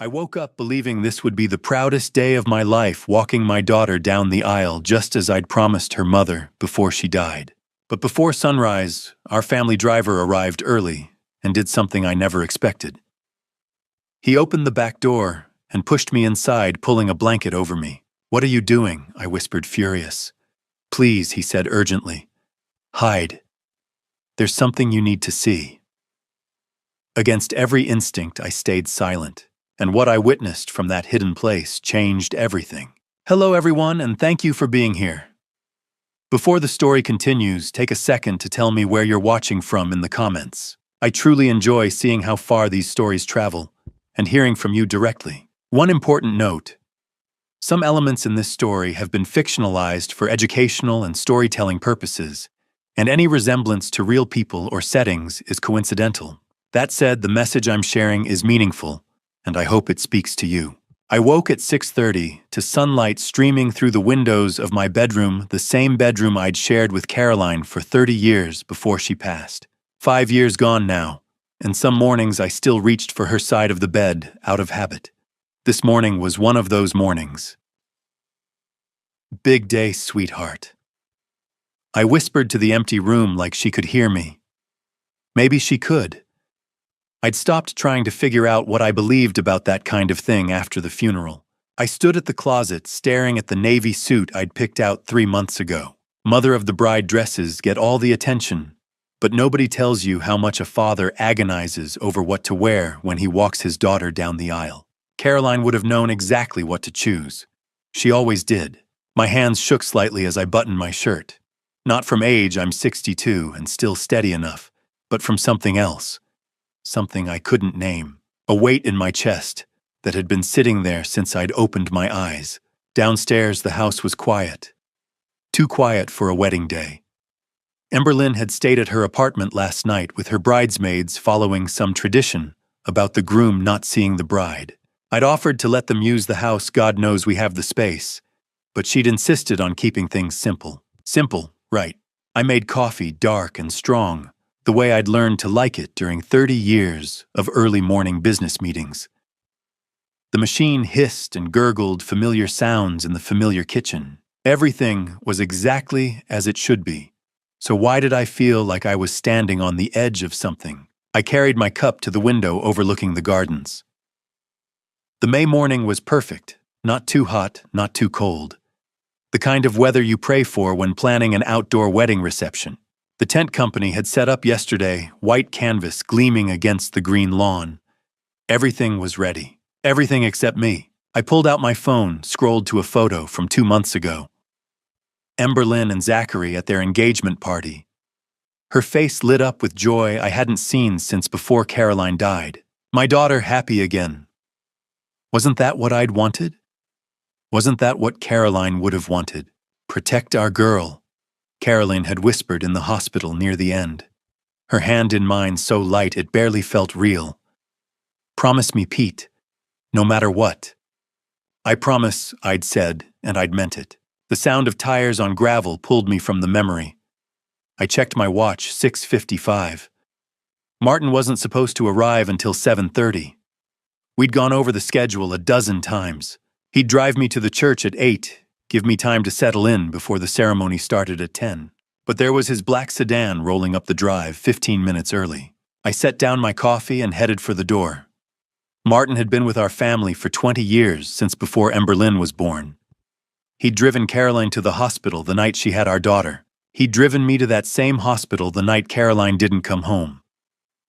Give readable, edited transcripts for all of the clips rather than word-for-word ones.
I woke up believing this would be the proudest day of my life, walking my daughter down the aisle just as I'd promised her mother before she died. But before sunrise, our family driver arrived early and did something I never expected. He opened the back door and pushed me inside, pulling a blanket over me. "What are you doing?" I whispered, furious. "Please," he said urgently. "Hide. There's something you need to see." Against every instinct, I stayed silent. And what I witnessed from that hidden place changed everything. Hello everyone, and thank you for being here. Before the story continues, take a second to tell me where you're watching from in the comments. I truly enjoy seeing how far these stories travel and hearing from you directly. One important note: some elements in this story have been fictionalized for educational and storytelling purposes, and any resemblance to real people or settings is coincidental. That said, the message I'm sharing is meaningful, and I hope it speaks to you. I woke at 6:30 to sunlight streaming through the windows of my bedroom, the same bedroom I'd shared with Caroline for 30 years before she passed. 5 years gone now, and some mornings I still reached for her side of the bed out of habit. This morning was one of those mornings. "Big day, sweetheart." I whispered to the empty room like she could hear me. Maybe she could. I'd stopped trying to figure out what I believed about that kind of thing after the funeral. I stood at the closet, staring at the navy suit I'd picked out 3 months ago. Mother of the bride dresses get all the attention, but nobody tells you how much a father agonizes over what to wear when he walks his daughter down the aisle. Caroline would have known exactly what to choose. She always did. My hands shook slightly as I buttoned my shirt. Not from age, I'm 62 and still steady enough, but from something else. Something I couldn't name. A weight in my chest that had been sitting there since I'd opened my eyes. Downstairs, the house was quiet. Too quiet for a wedding day. Emberlyn had stayed at her apartment last night with her bridesmaids, following some tradition about the groom not seeing the bride. I'd offered to let them use the house, God knows we have the space, but she'd insisted on keeping things simple. Simple, right. I made coffee dark and strong, the way I'd learned to like it during 30 years of early morning business meetings. The machine hissed and gurgled familiar sounds in the familiar kitchen. Everything was exactly as it should be. So why did I feel like I was standing on the edge of something? I carried my cup to the window overlooking the gardens. The May morning was perfect, not too hot, not too cold. The kind of weather you pray for when planning an outdoor wedding reception. The tent company had set up yesterday, white canvas gleaming against the green lawn. Everything was ready. Everything except me. I pulled out my phone, scrolled to a photo from 2 months ago. Emberlyn and Zachary at their engagement party. Her face lit up with joy I hadn't seen since before Caroline died. My daughter happy again. Wasn't that what I'd wanted? Wasn't that what Caroline would have wanted? Protect our girl, Caroline had whispered in the hospital near the end. Her hand in mine so light it barely felt real. Promise me, Pete, no matter what. I promise, I'd said, and I'd meant it. The sound of tires on gravel pulled me from the memory. I checked my watch, 6:55. Martin wasn't supposed to arrive until 7:30. We'd gone over the schedule a dozen times. He'd drive me to the church at 8, give me time to settle in before the ceremony started at 10. But there was his black sedan rolling up the drive 15 minutes early. I set down my coffee and headed for the door. Martin had been with our family for 20 years, since before Emberlyn was born. He'd driven Caroline to the hospital the night she had our daughter. He'd driven me to that same hospital the night Caroline didn't come home.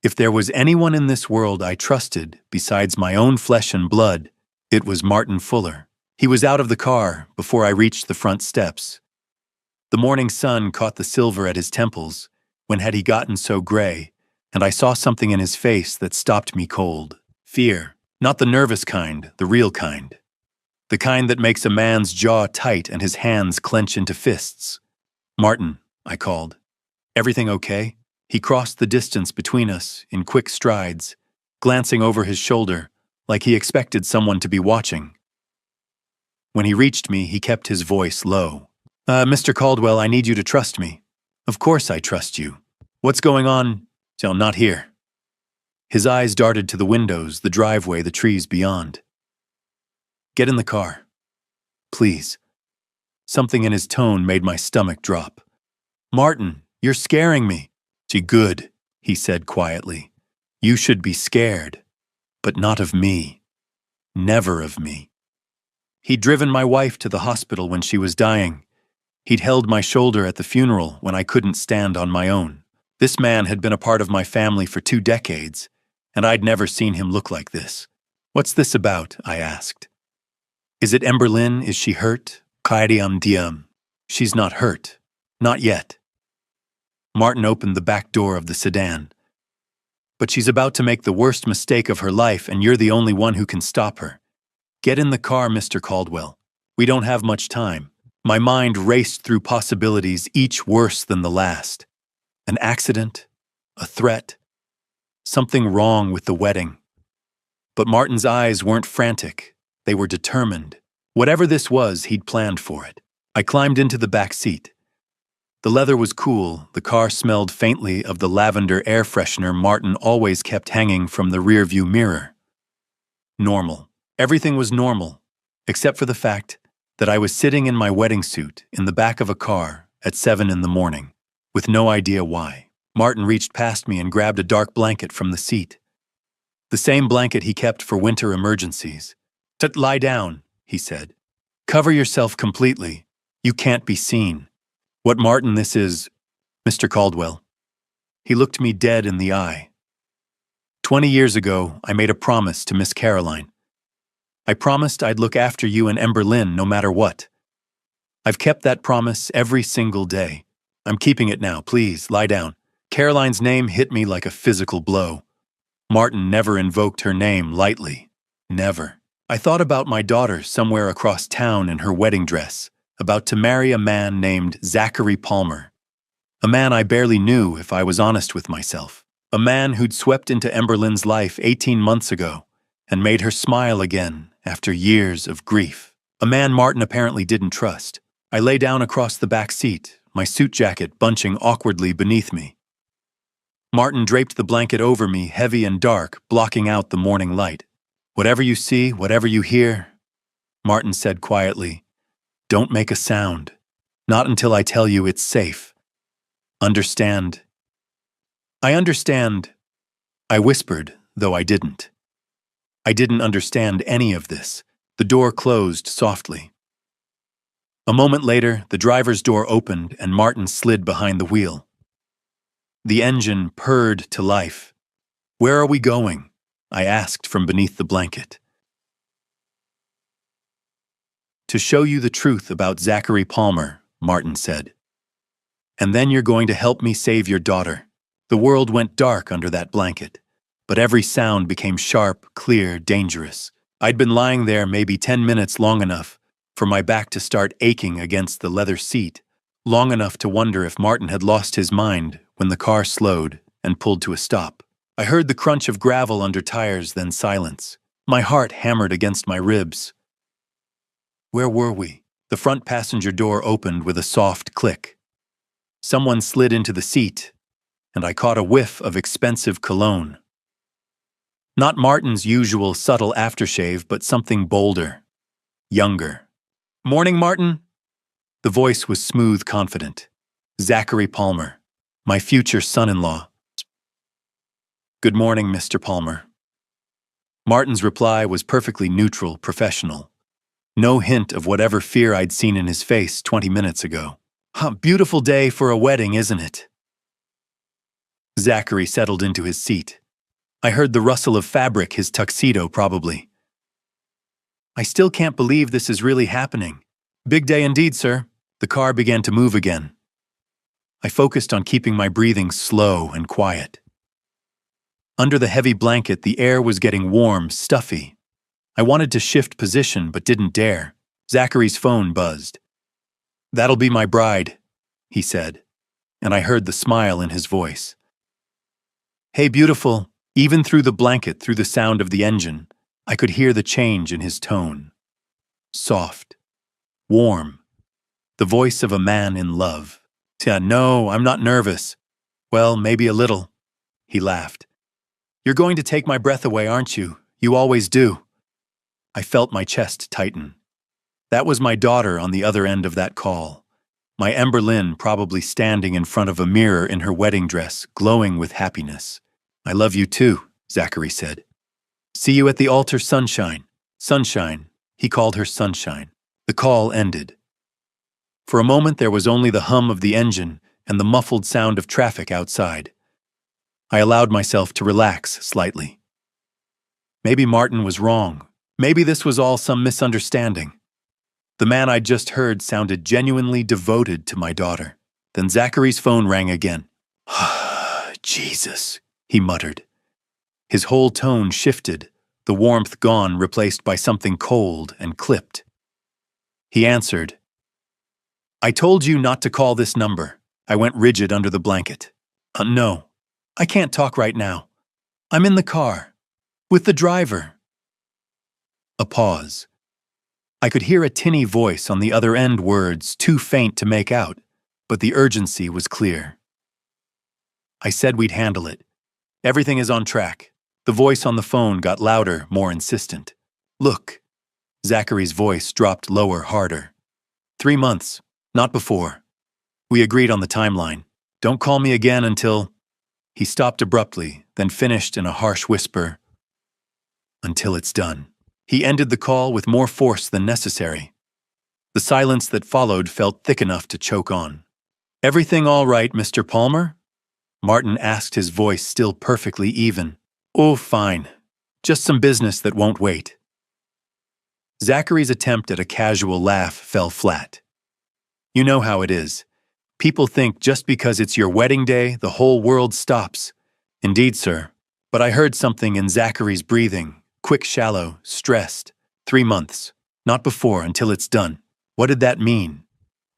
If there was anyone in this world I trusted, besides my own flesh and blood, it was Martin Fuller. He was out of the car before I reached the front steps. The morning sun caught the silver at his temples. When had he gotten so gray? And I saw something in his face that stopped me cold. Fear. Not the nervous kind, the real kind. The kind that makes a man's jaw tight and his hands clench into fists. "Martin," I called. "Everything okay?" He crossed the distance between us in quick strides, glancing over his shoulder like he expected someone to be watching. When he reached me, he kept his voice low. Mr. Caldwell, I need you to trust me." "Of course I trust you. What's going on?" "Not here." His eyes darted to the windows, the driveway, the trees beyond. "Get in the car. Please." Something in his tone made my stomach drop. "Martin, you're scaring me." "Good," he said quietly. "You should be scared, but not of me. Never of me." He'd driven my wife to the hospital when she was dying. He'd held my shoulder at the funeral when I couldn't stand on my own. This man had been a part of my family for 2 decades, and I'd never seen him look like this. "What's this about?" I asked. "Is it Emberlyn? Is she hurt?" "Kaidiam diam." "She's not hurt. Not yet." Martin opened the back door of the sedan. "But she's about to make the worst mistake of her life, and you're the only one who can stop her. Get in the car, Mr. Caldwell. We don't have much time." My mind raced through possibilities, each worse than the last. An accident, a threat, something wrong with the wedding. But Martin's eyes weren't frantic. They were determined. Whatever this was, he'd planned for it. I climbed into the back seat. The leather was cool. The car smelled faintly of the lavender air freshener Martin always kept hanging from the rearview mirror. Normal. Everything was normal, except for the fact that I was sitting in my wedding suit in the back of a car at 7 in the morning, with no idea why. Martin reached past me and grabbed a dark blanket from the seat. The same blanket he kept for winter emergencies. "Lie down," he said. "Cover yourself completely. You can't be seen." "What, Martin, this is Mr. Caldwell." He looked me dead in the eye. 20 years ago, I made a promise to Miss Caroline. I promised I'd look after you and Emberlyn no matter what. I've kept that promise every single day. I'm keeping it now. Please, lie down. Caroline's name hit me like a physical blow. Martin never invoked her name lightly. Never. I thought about my daughter somewhere across town in her wedding dress, about to marry a man named Zachary Palmer. A man I barely knew, if I was honest with myself. A man who'd swept into Emberlyn's life 18 months ago and made her smile again after years of grief. A man Martin apparently didn't trust. I lay down across the back seat, my suit jacket bunching awkwardly beneath me. Martin draped the blanket over me, heavy and dark, blocking out the morning light. "Whatever you see, whatever you hear," Martin said quietly, "don't make a sound. Not until I tell you it's safe. Understand?" "I understand," I whispered, though I didn't. I didn't understand any of this. The door closed softly. A moment later, the driver's door opened and Martin slid behind the wheel. The engine purred to life. "Where are we going?" I asked from beneath the blanket. "To show you the truth about Zachary Palmer," Martin said. "And then you're going to help me save your daughter." The world went dark under that blanket, but every sound became sharp, clear, dangerous. I'd been lying there maybe 10 minutes long enough for my back to start aching against the leather seat, long enough to wonder if Martin had lost his mind when the car slowed and pulled to a stop. I heard the crunch of gravel under tires, then silence. My heart hammered against my ribs. Where were we? The front passenger door opened with a soft click. Someone slid into the seat, and I caught a whiff of expensive cologne. Not Martin's usual subtle aftershave, but something bolder, younger. "Morning, Martin." The voice was smooth, confident. "Zachary Palmer, my future son-in-law." "Good morning, Mr. Palmer." Martin's reply was perfectly neutral, professional. No hint of whatever fear I'd seen in his face 20 minutes ago. Beautiful day for a wedding, isn't it?" Zachary settled into his seat. I heard the rustle of fabric, his tuxedo probably. "I still can't believe this is really happening." "Big day indeed, sir." The car began to move again. I focused on keeping my breathing slow and quiet. Under the heavy blanket, the air was getting warm, stuffy. I wanted to shift position, but didn't dare. Zachary's phone buzzed. "That'll be my bride," he said, and I heard the smile in his voice. "Hey, beautiful." Even through the blanket, through the sound of the engine, I could hear the change in his tone. Soft. Warm. The voice of a man in love. "Yeah, no, I'm not nervous." "Well, maybe a little." He laughed. You're going to take my breath away, aren't you? You always do. I felt my chest tighten. That was my daughter on the other end of that call. My Emberlyn probably standing in front of a mirror in her wedding dress, glowing with happiness. I love you too, Zachary said. See you at the altar, Sunshine. Sunshine. He called her Sunshine. The call ended. For a moment there was only the hum of the engine and the muffled sound of traffic outside. I allowed myself to relax slightly. Maybe Martin was wrong. Maybe this was all some misunderstanding. The man I'd just heard sounded genuinely devoted to my daughter. Then Zachary's phone rang again. Jesus, he muttered. His whole tone shifted, the warmth gone, replaced by something cold and clipped. He answered. I told you not to call this number. I went rigid under the blanket. No, I can't talk right now. I'm in the car. With the driver. A pause. I could hear a tinny voice on the other end, words too faint to make out, but the urgency was clear. I said we'd handle it. Everything is on track. The voice on the phone got louder, more insistent. Look. Zachary's voice dropped lower, harder. 3 months, not before. We agreed on the timeline. Don't call me again until... He stopped abruptly, then finished in a harsh whisper. Until it's done. He ended the call with more force than necessary. The silence that followed felt thick enough to choke on. Everything all right, Mr. Palmer? Martin asked, his voice still perfectly even. Oh, fine. Just some business that won't wait. Zachary's attempt at a casual laugh fell flat. You know how it is. People think just because it's your wedding day, the whole world stops. Indeed, sir. But I heard something in Zachary's breathing, quick, shallow, stressed. 3 months. Not before, until it's done. What did that mean?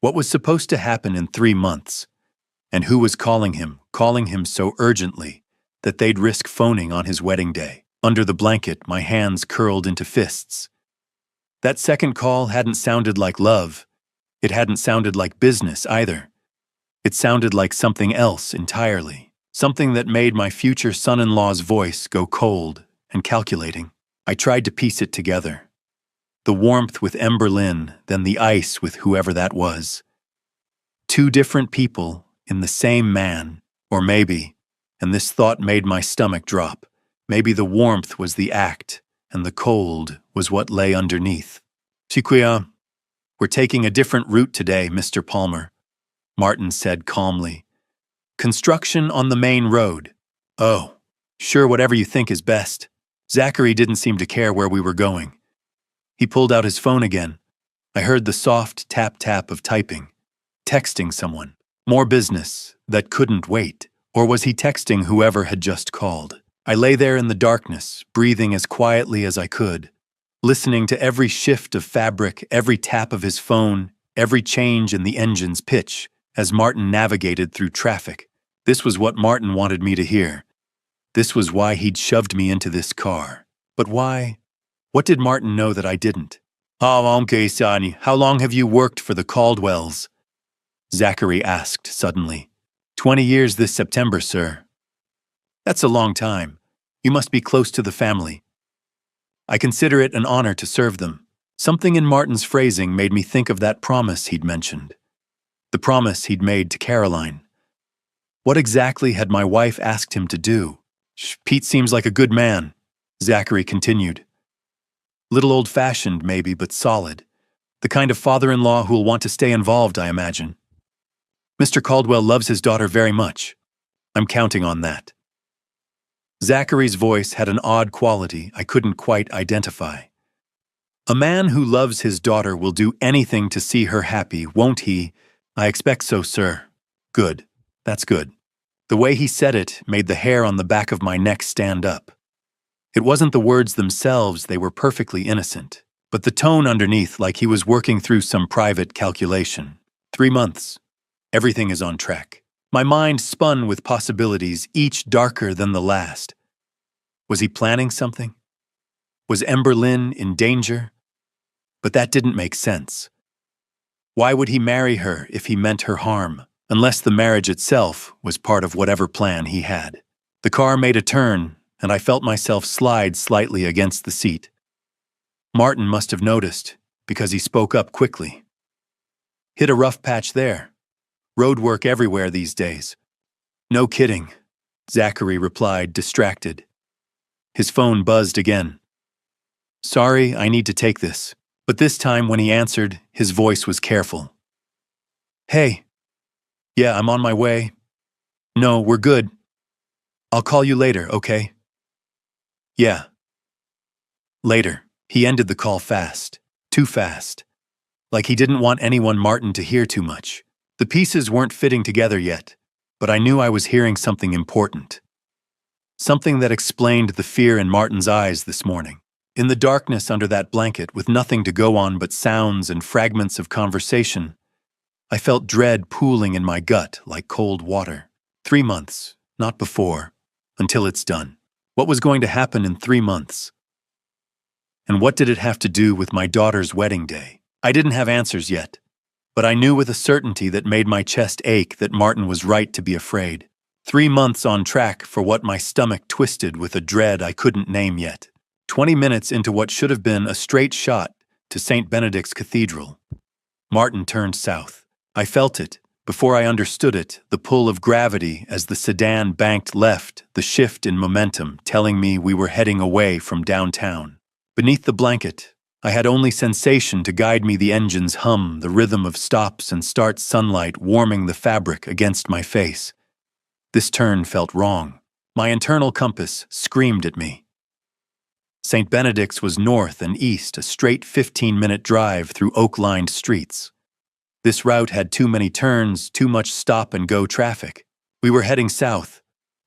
What was supposed to happen in 3 months? And who was calling him so urgently that they'd risk phoning on his wedding day? Under the blanket, my hands curled into fists. That second call hadn't sounded like love. It hadn't sounded like business either. It sounded like something else entirely. Something that made my future son-in-law's voice go cold and calculating. I tried to piece it together. The warmth with Emberlyn, then the ice with whoever that was. 2 different people in the same man, or maybe, and this thought made my stomach drop, maybe the warmth was the act, and the cold was what lay underneath. Chiquia, we're taking a different route today, Mr. Palmer, Martin said calmly. Construction on the main road. Oh, sure, whatever you think is best. Zachary didn't seem to care where we were going. He pulled out his phone again. I heard the soft tap-tap of typing. Texting someone. More business that couldn't wait. Or was he texting whoever had just called? I lay there in the darkness, breathing as quietly as I could, listening to every shift of fabric, every tap of his phone, every change in the engine's pitch as Martin navigated through traffic. This was what Martin wanted me to hear. This was why he'd shoved me into this car. But why? What did Martin know that I didn't? Oh, okay, Sonny. How long have you worked for the Caldwells? Zachary asked suddenly. 20 years this September, sir. That's a long time. You must be close to the family. I consider it an honor to serve them. Something in Martin's phrasing made me think of that promise he'd mentioned. The promise he'd made to Caroline. What exactly had my wife asked him to do? Pete seems like a good man, Zachary continued. Little old-fashioned, maybe, but solid. The kind of father-in-law who'll want to stay involved, I imagine. Mr. Caldwell loves his daughter very much. I'm counting on that. Zachary's voice had an odd quality I couldn't quite identify. A man who loves his daughter will do anything to see her happy, won't he? I expect so, sir. Good. That's good. The way he said it made the hair on the back of my neck stand up. It wasn't the words themselves, they were perfectly innocent, but the tone underneath, like he was working through some private calculation. 3 months. Everything is on track. My mind spun with possibilities, each darker than the last. Was he planning something? Was Emberlyn in danger? But that didn't make sense. Why would he marry her if he meant her harm, unless the marriage itself was part of whatever plan he had? The car made a turn, and I felt myself slide slightly against the seat. Martin must have noticed, because he spoke up quickly. Hit a rough patch there. Road work everywhere these days. No kidding, Zachary replied, distracted. His phone buzzed again. Sorry, I need to take this. But this time when he answered, his voice was careful. Hey. Yeah, I'm on my way. No, we're good. I'll call you later, okay? Yeah. Later. He ended the call fast. Too fast. Like he didn't want anyone Martin to hear too much. The pieces weren't fitting together yet, but I knew I was hearing something important. Something that explained the fear in Martin's eyes this morning. In the darkness under that blanket, with nothing to go on but sounds and fragments of conversation, I felt dread pooling in my gut like cold water. 3 months, not before, until it's done. What was going to happen in 3 months? And what did it have to do with my daughter's wedding day? I didn't have answers yet, but I knew with a certainty that made my chest ache that Martin was right to be afraid. 3 months on track for what my stomach twisted with a dread I couldn't name yet. 20 minutes into what should have been a straight shot to St. Benedict's Cathedral. Martin turned south. I felt it, before I understood it, the pull of gravity as the sedan banked left, the shift in momentum telling me we were heading away from downtown. Beneath the blanket, I had only sensation to guide me, the engine's hum, the rhythm of stops and starts, sunlight warming the fabric against my face. This turn felt wrong. My internal compass screamed at me. St. Benedict's was north and east, a straight 15-minute drive through oak-lined streets. This route had too many turns, too much stop-and-go traffic. We were heading south,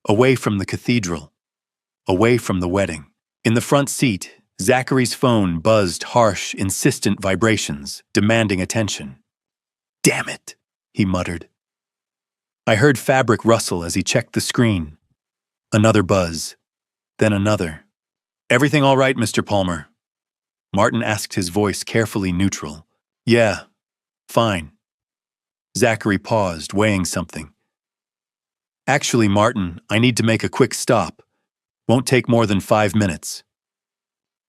away from the cathedral, away from the wedding. In the front seat, Zachary's phone buzzed harsh, insistent vibrations, demanding attention. Damn it, he muttered. I heard fabric rustle as he checked the screen. Another buzz, then another. Everything all right, Mr. Palmer? Martin asked, his voice carefully neutral. Yeah, fine. Zachary paused, weighing something. Actually, Martin, I need to make a quick stop. Won't take more than 5 minutes.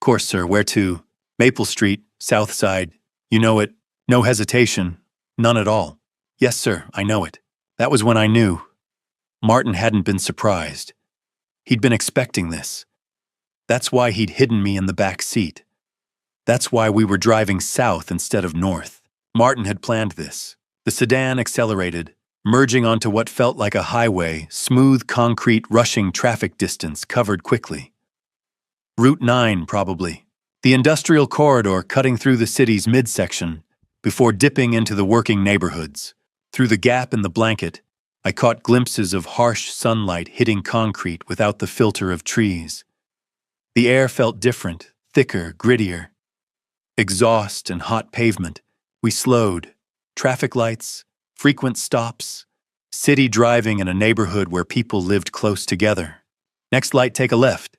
Course, sir, where to? Maple Street, South Side. You know it. No hesitation. None at all. Yes, sir, I know it. That was when I knew. Martin hadn't been surprised. He'd been expecting this. That's why he'd hidden me in the back seat. That's why we were driving south instead of north. Martin had planned this. The sedan accelerated, merging onto what felt like a highway, smooth concrete rushing traffic distance covered quickly. Route 9, probably. The industrial corridor cutting through the city's midsection, before dipping into the working neighborhoods. Through the gap in the blanket, I caught glimpses of harsh sunlight hitting concrete without the filter of trees. The air felt different, thicker, grittier. Exhaust and hot pavement. We slowed. Traffic lights, frequent stops, city driving in a neighborhood where people lived close together. Next light, take a left.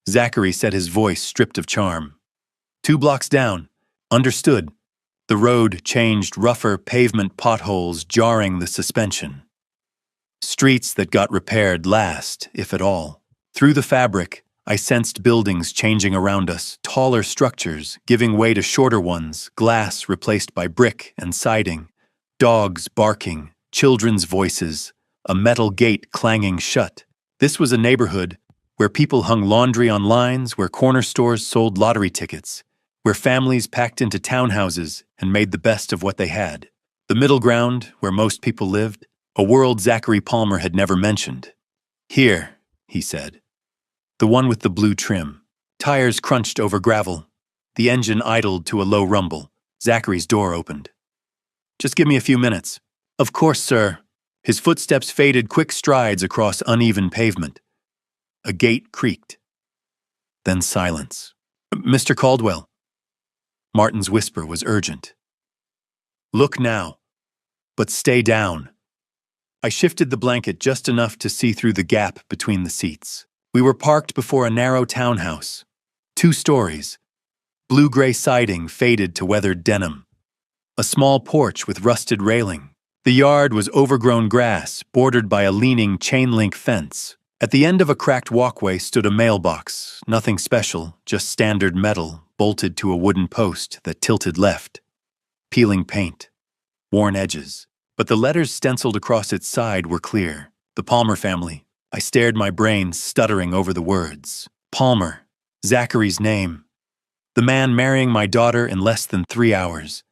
Zachary said, his voice stripped of charm. 2 blocks down. Understood. The road changed, rougher pavement potholes jarring the suspension. Streets that got repaired last, if at all. Through the fabric, I sensed buildings changing around us, taller structures giving way to shorter ones, glass replaced by brick and siding, dogs barking, children's voices, a metal gate clanging shut. This was a neighborhood where people hung laundry on lines, where corner stores sold lottery tickets, where families packed into townhouses and made the best of what they had. The middle ground, where most people lived, a world Zachary Palmer had never mentioned. Here, he said. The one with the blue trim. Tires crunched over gravel. The engine idled to a low rumble. Zachary's door opened. Just give me a few minutes. Of course, sir. His footsteps faded quick strides across uneven pavement. A gate creaked. Then silence. Mr. Caldwell. Martin's whisper was urgent. Look now. But stay down. I shifted the blanket just enough to see through the gap between the seats. We were parked before a narrow townhouse. 2 stories. Blue-gray siding faded to weathered denim. A small porch with rusted railing. The yard was overgrown grass, bordered by a leaning chain-link fence. At the end of a cracked walkway stood a mailbox, nothing special, just standard metal, bolted to a wooden post that tilted left. Peeling paint. Worn edges. But the letters stenciled across its side were clear. The Palmer family. I stared, my brain stuttering over the words. Palmer. Zachary's name. The man marrying my daughter in less than 3 hours.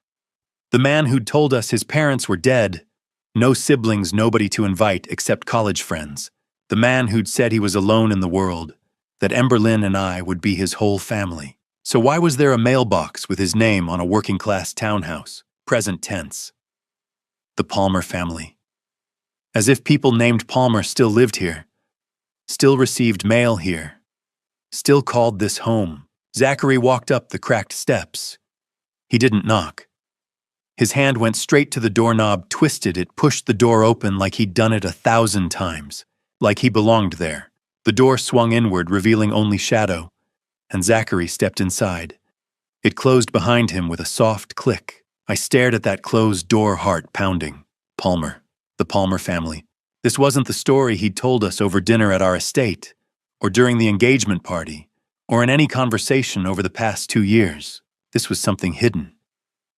The man who'd told us his parents were dead. No siblings, nobody to invite except college friends. The man who'd said he was alone in the world, that Emberlyn and I would be his whole family. So why was there a mailbox with his name on a working-class townhouse? Present tense. The Palmer family. As if people named Palmer still lived here, still received mail here, still called this home. Zachary walked up the cracked steps. He didn't knock. His hand went straight to the doorknob, twisted it, pushed the door open like he'd done it 1,000 times. Like he belonged there. The door swung inward, revealing only shadow, and Zachary stepped inside. It closed behind him with a soft click. I stared at that closed door, heart pounding. Palmer. The Palmer family. This wasn't the story he'd told us over dinner at our estate, or during the engagement party, or in any conversation over the past 2 years. This was something hidden.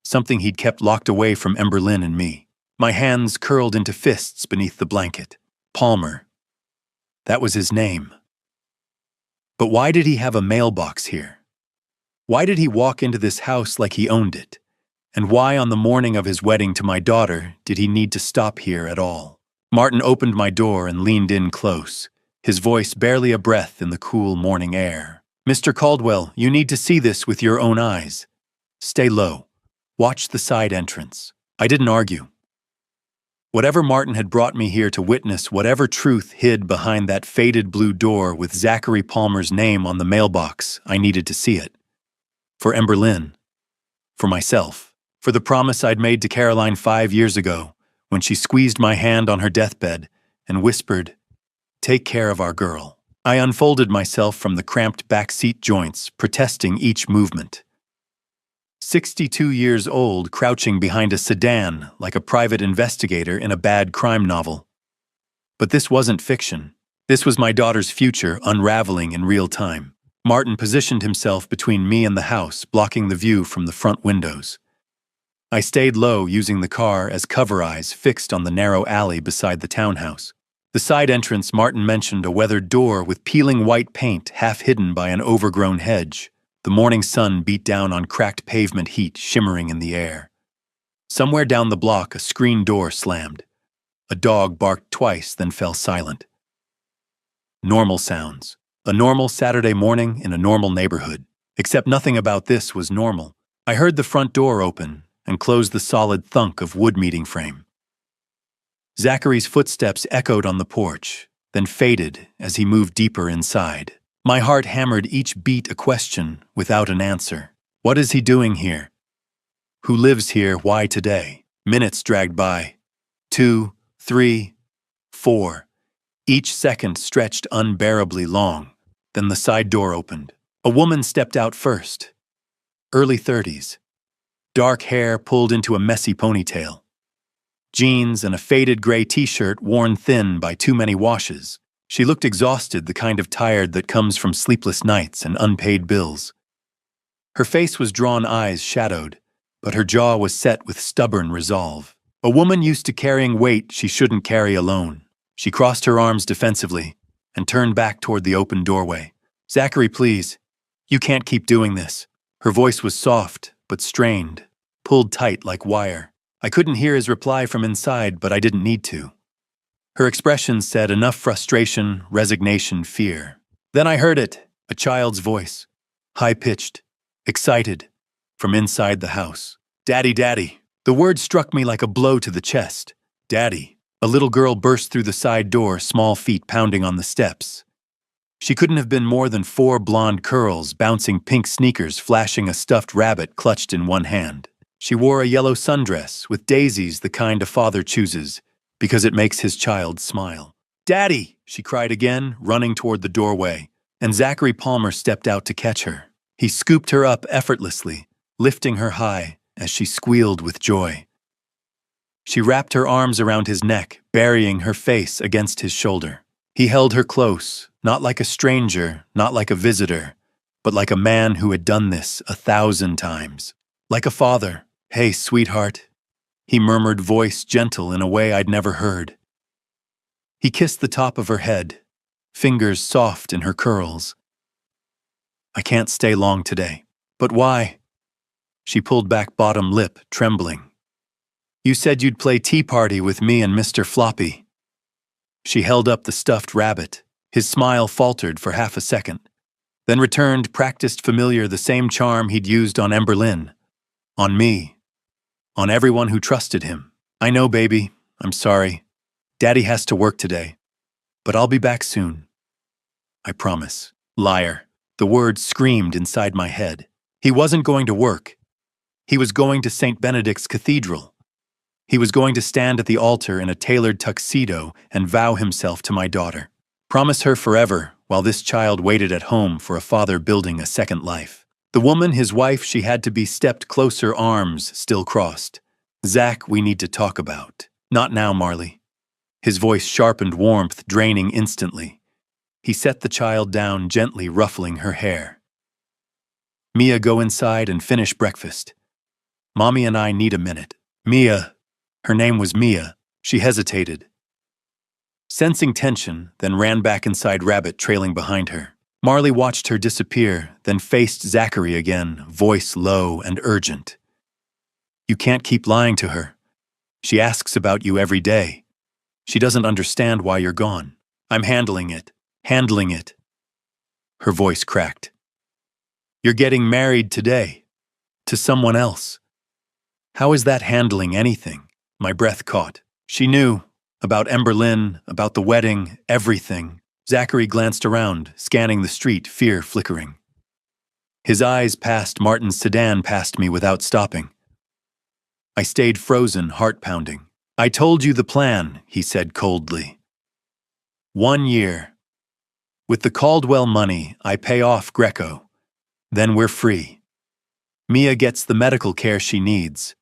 Something he'd kept locked away from Emberlyn and me. My hands curled into fists beneath the blanket. Palmer. That was his name. But why did he have a mailbox here? Why did he walk into this house like he owned it? And why on the morning of his wedding to my daughter did he need to stop here at all? Martin opened my door and leaned in close, his voice barely a breath in the cool morning air. Mr. Caldwell, you need to see this with your own eyes. Stay low. Watch the side entrance. I didn't argue. Whatever Martin had brought me here to witness, whatever truth hid behind that faded blue door with Zachary Palmer's name on the mailbox, I needed to see it. For Emberlyn. For myself. For the promise I'd made to Caroline 5 years ago, when she squeezed my hand on her deathbed and whispered, "Take care of our girl." I unfolded myself from the cramped back seat joints, protesting each movement. 62 years old, crouching behind a sedan like a private investigator in a bad crime novel. But this wasn't fiction. This was my daughter's future unraveling in real time. Martin positioned himself between me and the house, blocking the view from the front windows. I stayed low, using the car as cover eyes fixed on the narrow alley beside the townhouse. The side entrance Martin mentioned, a weathered door with peeling white paint half hidden by an overgrown hedge. The morning sun beat down on cracked pavement, heat shimmering in the air. Somewhere down the block, a screen door slammed. A dog barked twice, then fell silent. Normal sounds. A normal Saturday morning in a normal neighborhood. Except nothing about this was normal. I heard the front door open and close the solid thunk of wood meeting frame. Zachary's footsteps echoed on the porch, then faded as he moved deeper inside. My heart hammered each beat, a question without an answer. What is he doing here? Who lives here? Why today? Minutes dragged by. 2, 3, 4. Each second stretched unbearably long. Then the side door opened. A woman stepped out first. Early 30s. Dark hair pulled into a messy ponytail. Jeans and a faded gray t-shirt worn thin by too many washes. She looked exhausted, the kind of tired that comes from sleepless nights and unpaid bills. Her face was drawn, eyes shadowed, but her jaw was set with stubborn resolve. A woman used to carrying weight she shouldn't carry alone. She crossed her arms defensively and turned back toward the open doorway. "Zachary, please. You can't keep doing this." Her voice was soft but strained, pulled tight like wire. I couldn't hear his reply from inside, but I didn't need to. Her expression said enough: frustration, resignation, fear. Then I heard it, a child's voice, high-pitched, excited, from inside the house. "Daddy, Daddy." The word struck me like a blow to the chest. "Daddy." A little girl burst through the side door, small feet pounding on the steps. She couldn't have been more than 4 blonde curls, bouncing pink sneakers, flashing a stuffed rabbit clutched in one hand. She wore a yellow sundress with daisies, the kind a father chooses, because it makes his child smile. "Daddy!" she cried again, running toward the doorway, and Zachary Palmer stepped out to catch her. He scooped her up effortlessly, lifting her high as she squealed with joy. She wrapped her arms around his neck, burying her face against his shoulder. He held her close, not like a stranger, not like a visitor, but like a man who had done this 1,000 times. Like a father. "Hey, sweetheart," he murmured, voice gentle in a way I'd never heard. He kissed the top of her head, fingers soft in her curls. "I can't stay long today." "But why?" She pulled back bottom lip, trembling. "You said you'd play tea party with me and Mr. Floppy." She held up the stuffed rabbit. His smile faltered for half a second, then returned, practiced familiar, the same charm he'd used on Emberlyn. On me. On everyone who trusted him. "I know, baby. I'm sorry. Daddy has to work today. But I'll be back soon. I promise." Liar. The word screamed inside my head. He wasn't going to work. He was going to St. Benedict's Cathedral. He was going to stand at the altar in a tailored tuxedo and vow himself to my daughter. Promise her forever, while this child waited at home for a father building a second life. The woman, his wife, she had to be stepped closer, arms still crossed. "Zach, we need to talk about." "Not now, Marley." His voice sharpened, warmth draining instantly. He set the child down, gently ruffling her hair. "Mia, go inside and finish breakfast. Mommy and I need a minute." "Mia." Her name was Mia. She hesitated, sensing tension, then ran back inside, Rabbit trailing behind her. Marley watched her disappear, then faced Zachary again, voice low and urgent. "You can't keep lying to her. She asks about you every day. She doesn't understand why you're gone." "I'm handling it. Handling it." Her voice cracked. "You're getting married today. To someone else. How is that handling anything?" My breath caught. She knew. About Emberlyn, about the wedding, everything. Zachary glanced around, scanning the street, fear flickering. His eyes passed Martin's sedan past me without stopping. I stayed frozen, heart pounding. "I told you the plan," he said coldly. 1 year. With the Caldwell money, I pay off Greco. Then we're free. Mia gets the medical care she needs.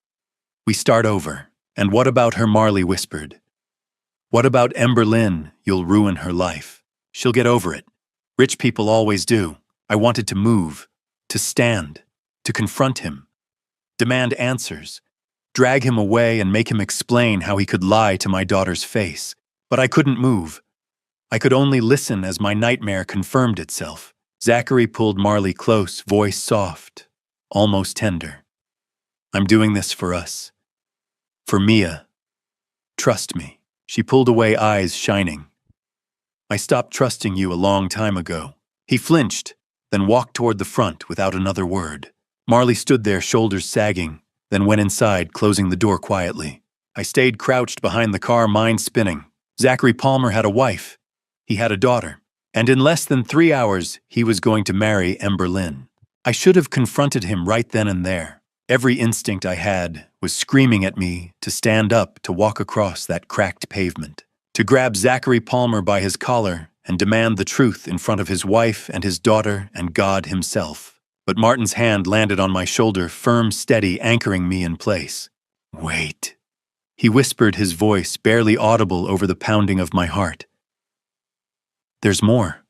We start over. "And what about her?" Marley whispered. "What about Emberlyn? You'll ruin her life. She'll get over it. Rich people always do." I wanted to move, to stand, to confront him, demand answers, drag him away and make him explain how he could lie to my daughter's face. But I couldn't move. I could only listen as my nightmare confirmed itself. Zachary pulled Marley close, voice soft, almost tender. "I'm doing this for us. For Mia. Trust me." She pulled away, eyes shining. "I stopped trusting you a long time ago." He flinched, then walked toward the front without another word. Marley stood there, shoulders sagging, then went inside, closing the door quietly. I stayed crouched behind the car, mind spinning. Zachary Palmer had a wife. He had a daughter. And in less than 3 hours, he was going to marry Emberlyn. I should have confronted him right then and there. Every instinct I had was screaming at me to stand up, to walk across that cracked pavement, to grab Zachary Palmer by his collar and demand the truth in front of his wife and his daughter and God himself. But Martin's hand landed on my shoulder, firm, steady, anchoring me in place. "Wait," he whispered, his voice barely audible over the pounding of my heart. "There's more.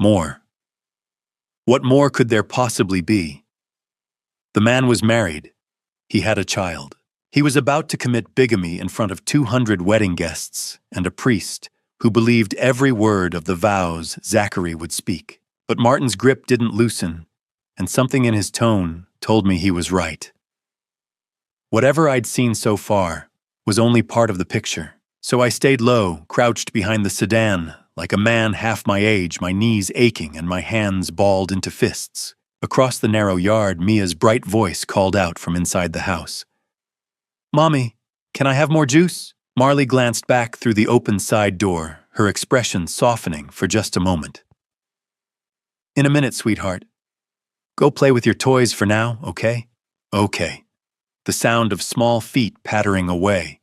More. What more could there possibly be?" The man was married. He had a child. He was about to commit bigamy in front of 200 wedding guests and a priest who believed every word of the vows Zachary would speak. But Martin's grip didn't loosen, and something in his tone told me he was right. Whatever I'd seen so far was only part of the picture, so I stayed low, crouched behind the sedan, like a man half my age, my knees aching and my hands balled into fists. Across the narrow yard, Mia's bright voice called out from inside the house. "Mommy, can I have more juice?" Marley glanced back through the open side door, her expression softening for just a moment. "In a minute, sweetheart. Go play with your toys for now, okay?" "Okay." The sound of small feet pattering away,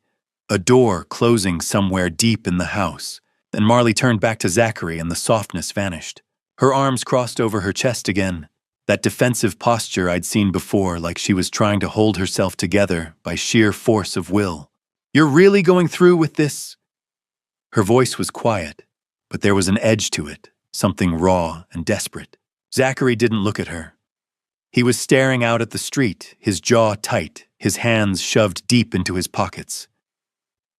a door closing somewhere deep in the house. Then Marley turned back to Zachary and the softness vanished. Her arms crossed over her chest again. That defensive posture I'd seen before, like she was trying to hold herself together by sheer force of will. "You're really going through with this?" Her voice was quiet, but there was an edge to it, something raw and desperate. Zachary didn't look at her. He was staring out at the street, his jaw tight, his hands shoved deep into his pockets.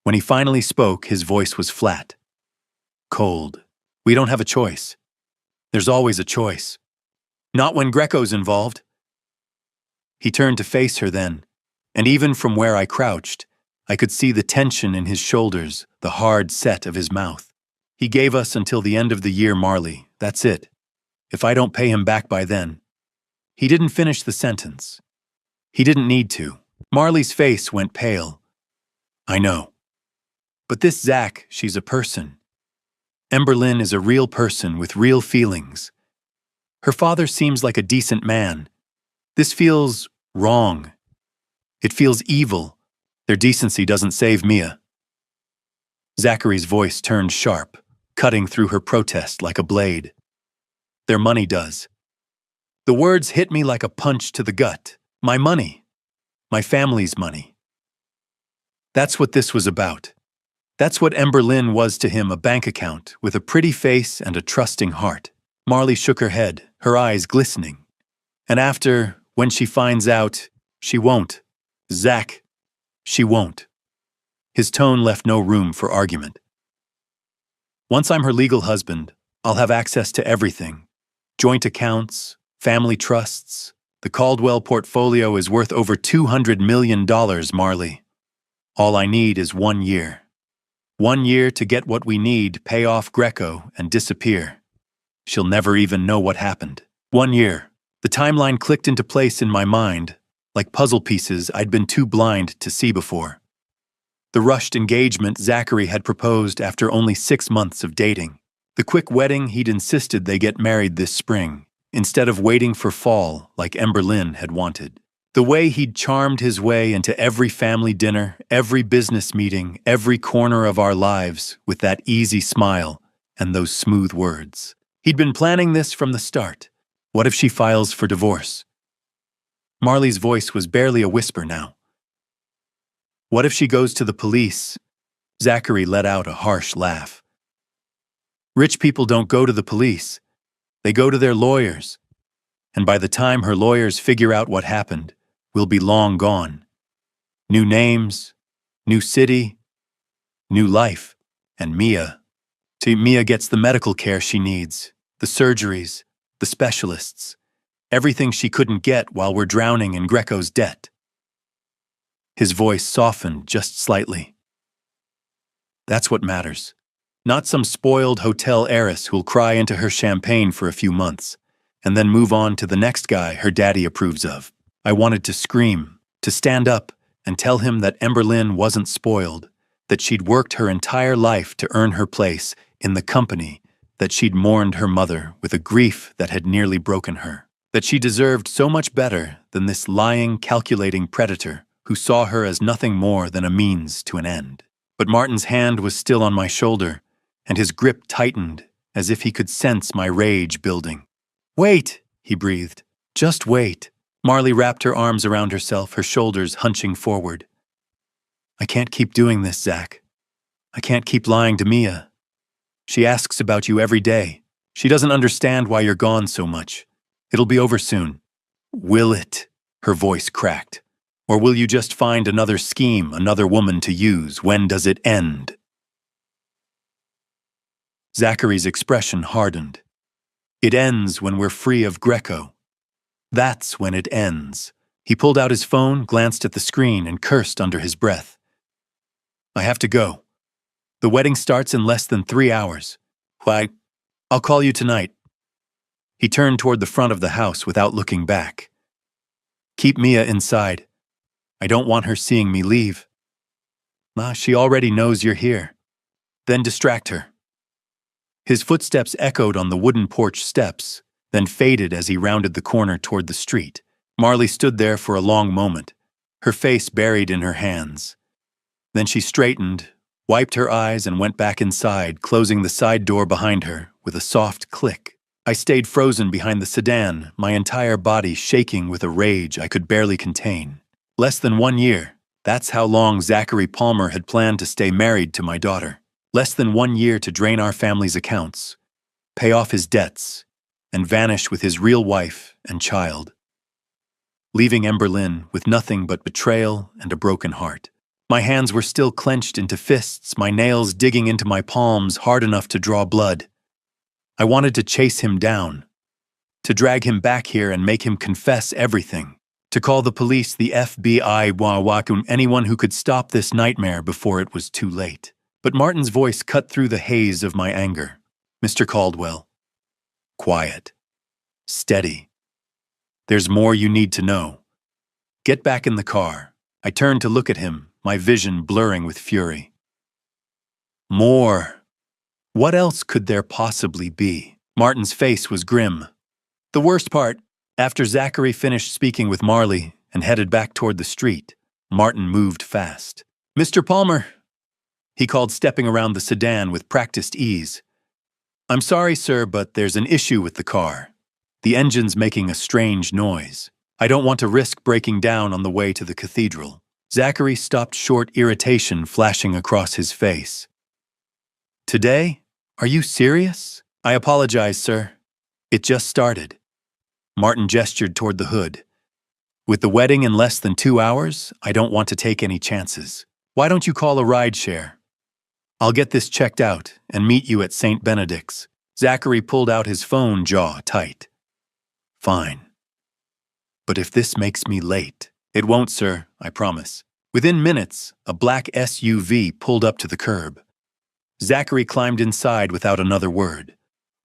When he finally spoke, his voice was flat. Cold. We don't have a choice. There's always a choice. Not when Greco's involved. He turned to face her then, and even from where I crouched, I could see the tension in his shoulders, the hard set of his mouth. He gave us until the end of the year, Marley. That's it. If I don't pay him back by then. He didn't finish the sentence. He didn't need to. Marley's face went pale. I know. But this Zach, she's a person. Emberlyn is a real person with real feelings. Her father seems like a decent man. This feels wrong. It feels evil. Their decency doesn't save Mia. Zachary's voice turned sharp, cutting through her protest like a blade. Their money does. The words hit me like a punch to the gut. My money. My family's money. That's what this was about. That's what Emberlyn was to him, a bank account with a pretty face and a trusting heart. Marley shook her head, her eyes glistening. And after, when she finds out, she won't. Zach, she won't. His tone left no room for argument. Once I'm her legal husband, I'll have access to everything. Joint accounts, family trusts. The Caldwell portfolio is worth over $200 million, Marley. All I need is 1 year. 1 year to get what we need, pay off Greco, and disappear. She'll never even know what happened. 1 year. The timeline clicked into place in my mind, like puzzle pieces I'd been too blind to see before. The rushed engagement Zachary had proposed after only 6 months of dating. The quick wedding he'd insisted they get married this spring, instead of waiting for fall like Emberlyn had wanted. The way he'd charmed his way into every family dinner, every business meeting, every corner of our lives with that easy smile and those smooth words. He'd been planning this from the start. What if she files for divorce? Marley's voice was barely a whisper now. What if she goes to the police? Zachary let out a harsh laugh. Rich people don't go to the police. They go to their lawyers. And by the time her lawyers figure out what happened, we'll be long gone. New names, new city, new life. And Mia gets the medical care she needs, the surgeries, the specialists, everything she couldn't get while we're drowning in Greco's debt. His voice softened just slightly. That's what matters. Not some spoiled hotel heiress who'll cry into her champagne for a few months, and then move on to the next guy her daddy approves of. I wanted to scream, to stand up and tell him that Emberlyn wasn't spoiled, that she'd worked her entire life to earn her place in the company, that she'd mourned her mother with a grief that had nearly broken her, that she deserved so much better than this lying, calculating predator who saw her as nothing more than a means to an end. But Martin's hand was still on my shoulder, and his grip tightened as if he could sense my rage building. Wait, he breathed. Just wait. Marley wrapped her arms around herself, her shoulders hunching forward. I can't keep doing this, Zach. I can't keep lying to Mia. She asks about you every day. She doesn't understand why you're gone so much. It'll be over soon. Will it? Her voice cracked. Or will you just find another scheme, another woman to use? When does it end? Zachary's expression hardened. It ends when we're free of Greco. That's when it ends. He pulled out his phone, glanced at the screen, and cursed under his breath. I have to go. The wedding starts in less than 3 hours. Why, I'll call you tonight. He turned toward the front of the house without looking back. Keep Mia inside. I don't want her seeing me leave. She already knows you're here. Then distract her. His footsteps echoed on the wooden porch steps, then faded as he rounded the corner toward the street. Marley stood there for a long moment, her face buried in her hands. Then she straightened, wiped her eyes, and went back inside, closing the side door behind her with a soft click. I stayed frozen behind the sedan, my entire body shaking with a rage I could barely contain. Less than 1 year. That's how long Zachary Palmer had planned to stay married to my daughter. Less than 1 year to drain our family's accounts, pay off his debts, and vanish with his real wife and child, leaving Emberlyn with nothing but betrayal and a broken heart. My hands were still clenched into fists, my nails digging into my palms hard enough to draw blood. I wanted to chase him down, to drag him back here and make him confess everything, to call the police, the FBI, anyone who could stop this nightmare before it was too late. But Martin's voice cut through the haze of my anger. Mr. Caldwell. Quiet. Steady. There's more you need to know. Get back in the car. I turned to look at him, my vision blurring with fury. More. What else could there possibly be? Martin's face was grim. The worst part, after Zachary finished speaking with Marley and headed back toward the street, Martin moved fast. Mr. Palmer, he called, stepping around the sedan with practiced ease. I'm sorry, sir, but there's an issue with the car. The engine's making a strange noise. I don't want to risk breaking down on the way to the cathedral. Zachary stopped short, irritation flashing across his face. Today? Are you serious? I apologize, sir. It just started. Martin gestured toward the hood. With the wedding in less than 2 hours, I don't want to take any chances. Why don't you call a rideshare? I'll get this checked out and meet you at St. Benedict's. Zachary pulled out his phone, jaw tight. Fine. But if this makes me late... It won't, sir, I promise. Within minutes, a black SUV pulled up to the curb. Zachary climbed inside without another word.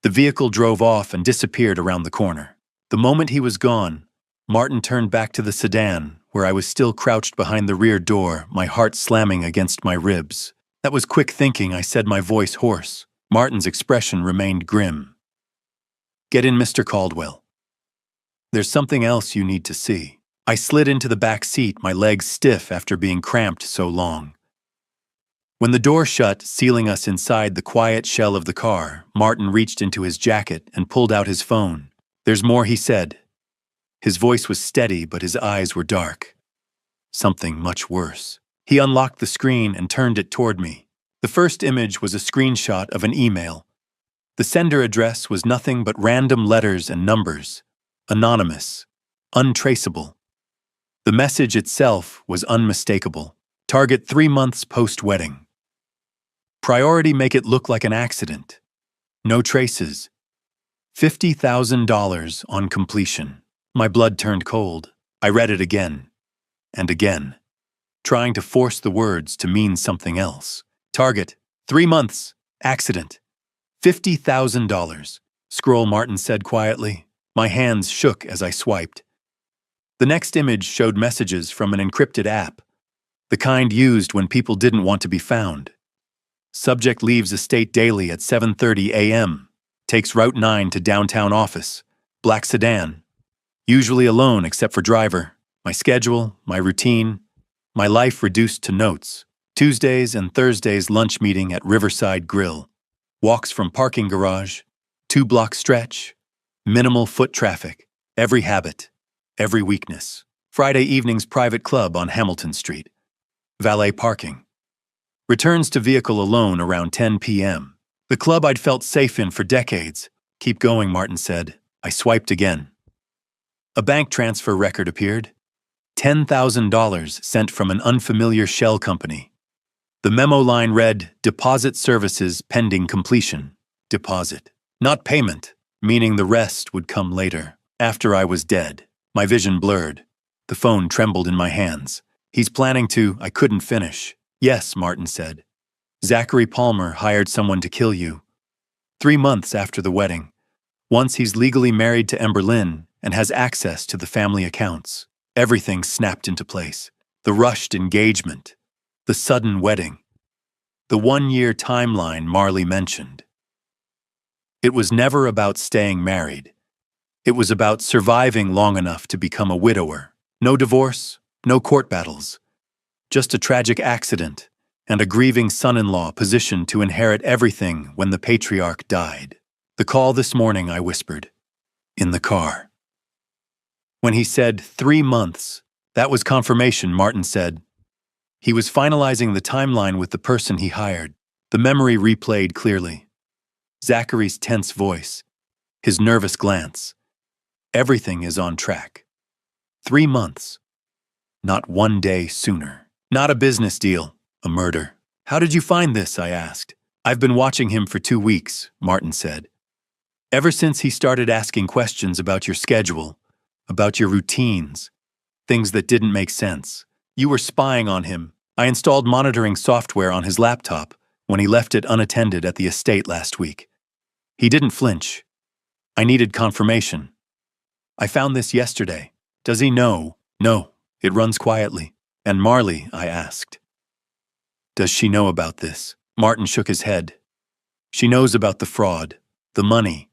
The vehicle drove off and disappeared around the corner. The moment he was gone, Martin turned back to the sedan, where I was still crouched behind the rear door, my heart slamming against my ribs. That was quick thinking, I said, my voice hoarse. Martin's expression remained grim. Get in, Mr. Caldwell. There's something else you need to see. I slid into the back seat, my legs stiff after being cramped so long. When the door shut, sealing us inside the quiet shell of the car, Martin reached into his jacket and pulled out his phone. There's more, he said. His voice was steady, but his eyes were dark. Something much worse. He unlocked the screen and turned it toward me. The first image was a screenshot of an email. The sender address was nothing but random letters and numbers. Anonymous. Untraceable. The message itself was unmistakable. Target 3 months post-wedding. Priority, make it look like an accident. No traces. $50,000 on completion. My blood turned cold. I read it again and again, trying to force the words to mean something else. Target, 3 months, accident, $50,000. Scroll, Martin said quietly. My hands shook as I swiped. The next image showed messages from an encrypted app, the kind used when people didn't want to be found. Subject leaves estate daily at 7:30 a.m., takes Route 9 to downtown office, black sedan, usually alone except for driver, my schedule, my routine, my life reduced to notes, Tuesdays and Thursdays lunch meeting at Riverside Grill, walks from parking garage, 2-block stretch, minimal foot traffic, every habit, every weakness. Friday evenings private club on Hamilton Street. Valet parking. Returns to vehicle alone around 10 p.m. The club I'd felt safe in for decades. Keep going, Martin said. I swiped again. A bank transfer record appeared. $10,000 sent from an unfamiliar shell company. The memo line read, Deposit services pending completion. Deposit. Not payment, meaning the rest would come later, after I was dead. My vision blurred. The phone trembled in my hands. He's planning to... I couldn't finish. Yes, Martin said. Zachary Palmer hired someone to kill you. 3 months after the wedding. Once he's legally married to Emberlyn and has access to the family accounts. Everything snapped into place. The rushed engagement. The sudden wedding. The 1-year timeline Marley mentioned. It was never about staying married. It was about surviving long enough to become a widower. No divorce, no court battles. Just a tragic accident and a grieving son-in-law positioned to inherit everything when the patriarch died. The call this morning, I whispered. In the car. When he said 3 months, that was confirmation, Martin said. He was finalizing the timeline with the person he hired. The memory replayed clearly. Zachary's tense voice, his nervous glance. Everything is on track. 3 months. Not 1 day sooner. Not a business deal, a murder. How did you find this? I asked. I've been watching him for 2 weeks, Martin said. Ever since he started asking questions about your schedule, about your routines, things that didn't make sense. You were spying on him. I installed monitoring software on his laptop when he left it unattended at the estate last week. He didn't flinch. I needed confirmation. I found this yesterday. Does he know? No, it runs quietly. And Marley, I asked. Does she know about this? Martin shook his head. She knows about the fraud, the money,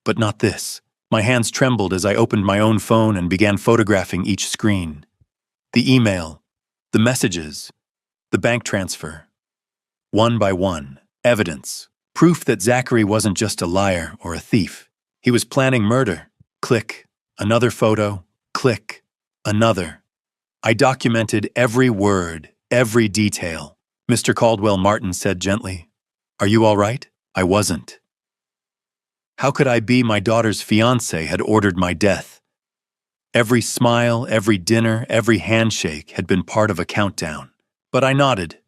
but not this. My hands trembled as I opened my own phone and began photographing each screen. The email, the messages, the bank transfer. One by one, evidence, proof that Zachary wasn't just a liar or a thief. He was planning murder. Click, another photo, click, another. I documented every word, every detail. Mr. Caldwell, Martin said gently. Are you all right? I wasn't. How could I be? My daughter's fiancé had ordered my death. Every smile, every dinner, every handshake had been part of a countdown. But I nodded.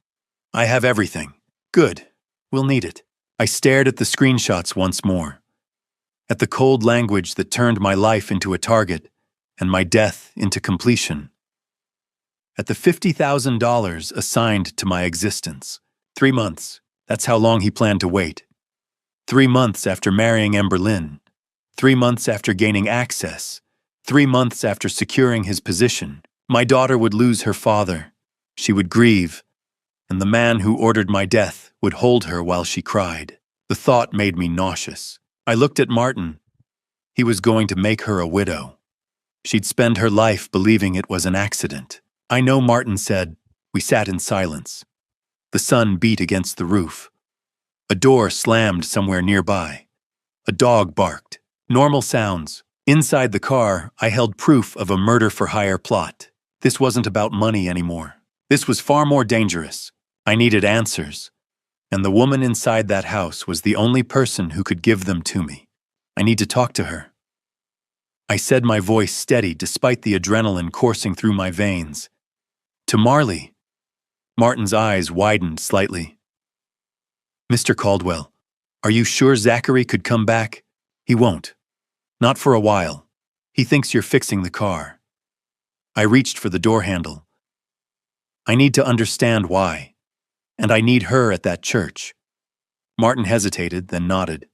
I have everything. Good. We'll need it. I stared at the screenshots once more. At the cold language that turned my life into a target and my death into completion. At the $50,000 assigned to my existence. 3 months. That's how long he planned to wait. 3 months after marrying Ember Lynn. 3 months after gaining access. 3 months after securing his position. My daughter would lose her father. She would grieve, and the man who ordered my death would hold her while she cried. The thought made me nauseous. I looked at Martin. He was going to make her a widow. She'd spend her life believing it was an accident. I know, Martin said. We sat in silence. The sun beat against the roof. A door slammed somewhere nearby. A dog barked. Normal sounds. Inside the car, I held proof of a murder-for-hire plot. This wasn't about money anymore. This was far more dangerous. I needed answers. And the woman inside that house was the only person who could give them to me. I need to talk to her. I said, my voice steady despite the adrenaline coursing through my veins. To Marley. Martin's eyes widened slightly. Mr. Caldwell, are you sure Zachary could come back? He won't. Not for a while. He thinks you're fixing the car. I reached for the door handle. I need to understand why. And I need her at that church. Martin hesitated, then nodded.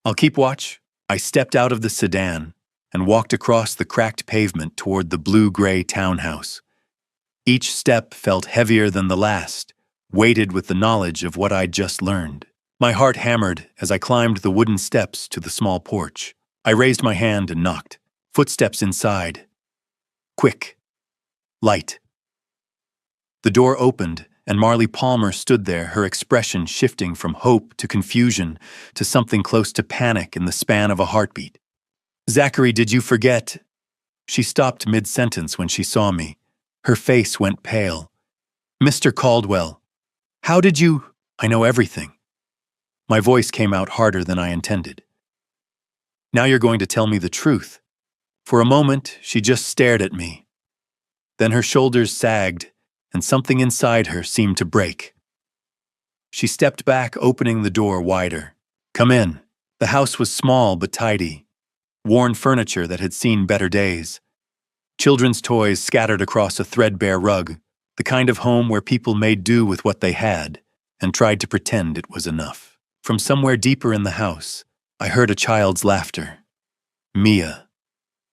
I'll keep watch. I stepped out of the sedan and walked across the cracked pavement toward the blue-gray townhouse. Each step felt heavier than the last, weighted with the knowledge of what I'd just learned. My heart hammered as I climbed the wooden steps to the small porch. I raised my hand and knocked. Footsteps inside. Quick. Light. The door opened, and Marley Palmer stood there, her expression shifting from hope to confusion to something close to panic in the span of a heartbeat. Zachary, did you forget? She stopped mid-sentence when she saw me. Her face went pale. Mr. Caldwell, how did you? I know everything. My voice came out harder than I intended. Now you're going to tell me the truth. For a moment, she just stared at me. Then her shoulders sagged, and something inside her seemed to break. She stepped back, opening the door wider. Come in. The house was small but tidy. Worn furniture that had seen better days. Children's toys scattered across a threadbare rug, the kind of home where people made do with what they had and tried to pretend it was enough. From somewhere deeper in the house, I heard a child's laughter. Mia,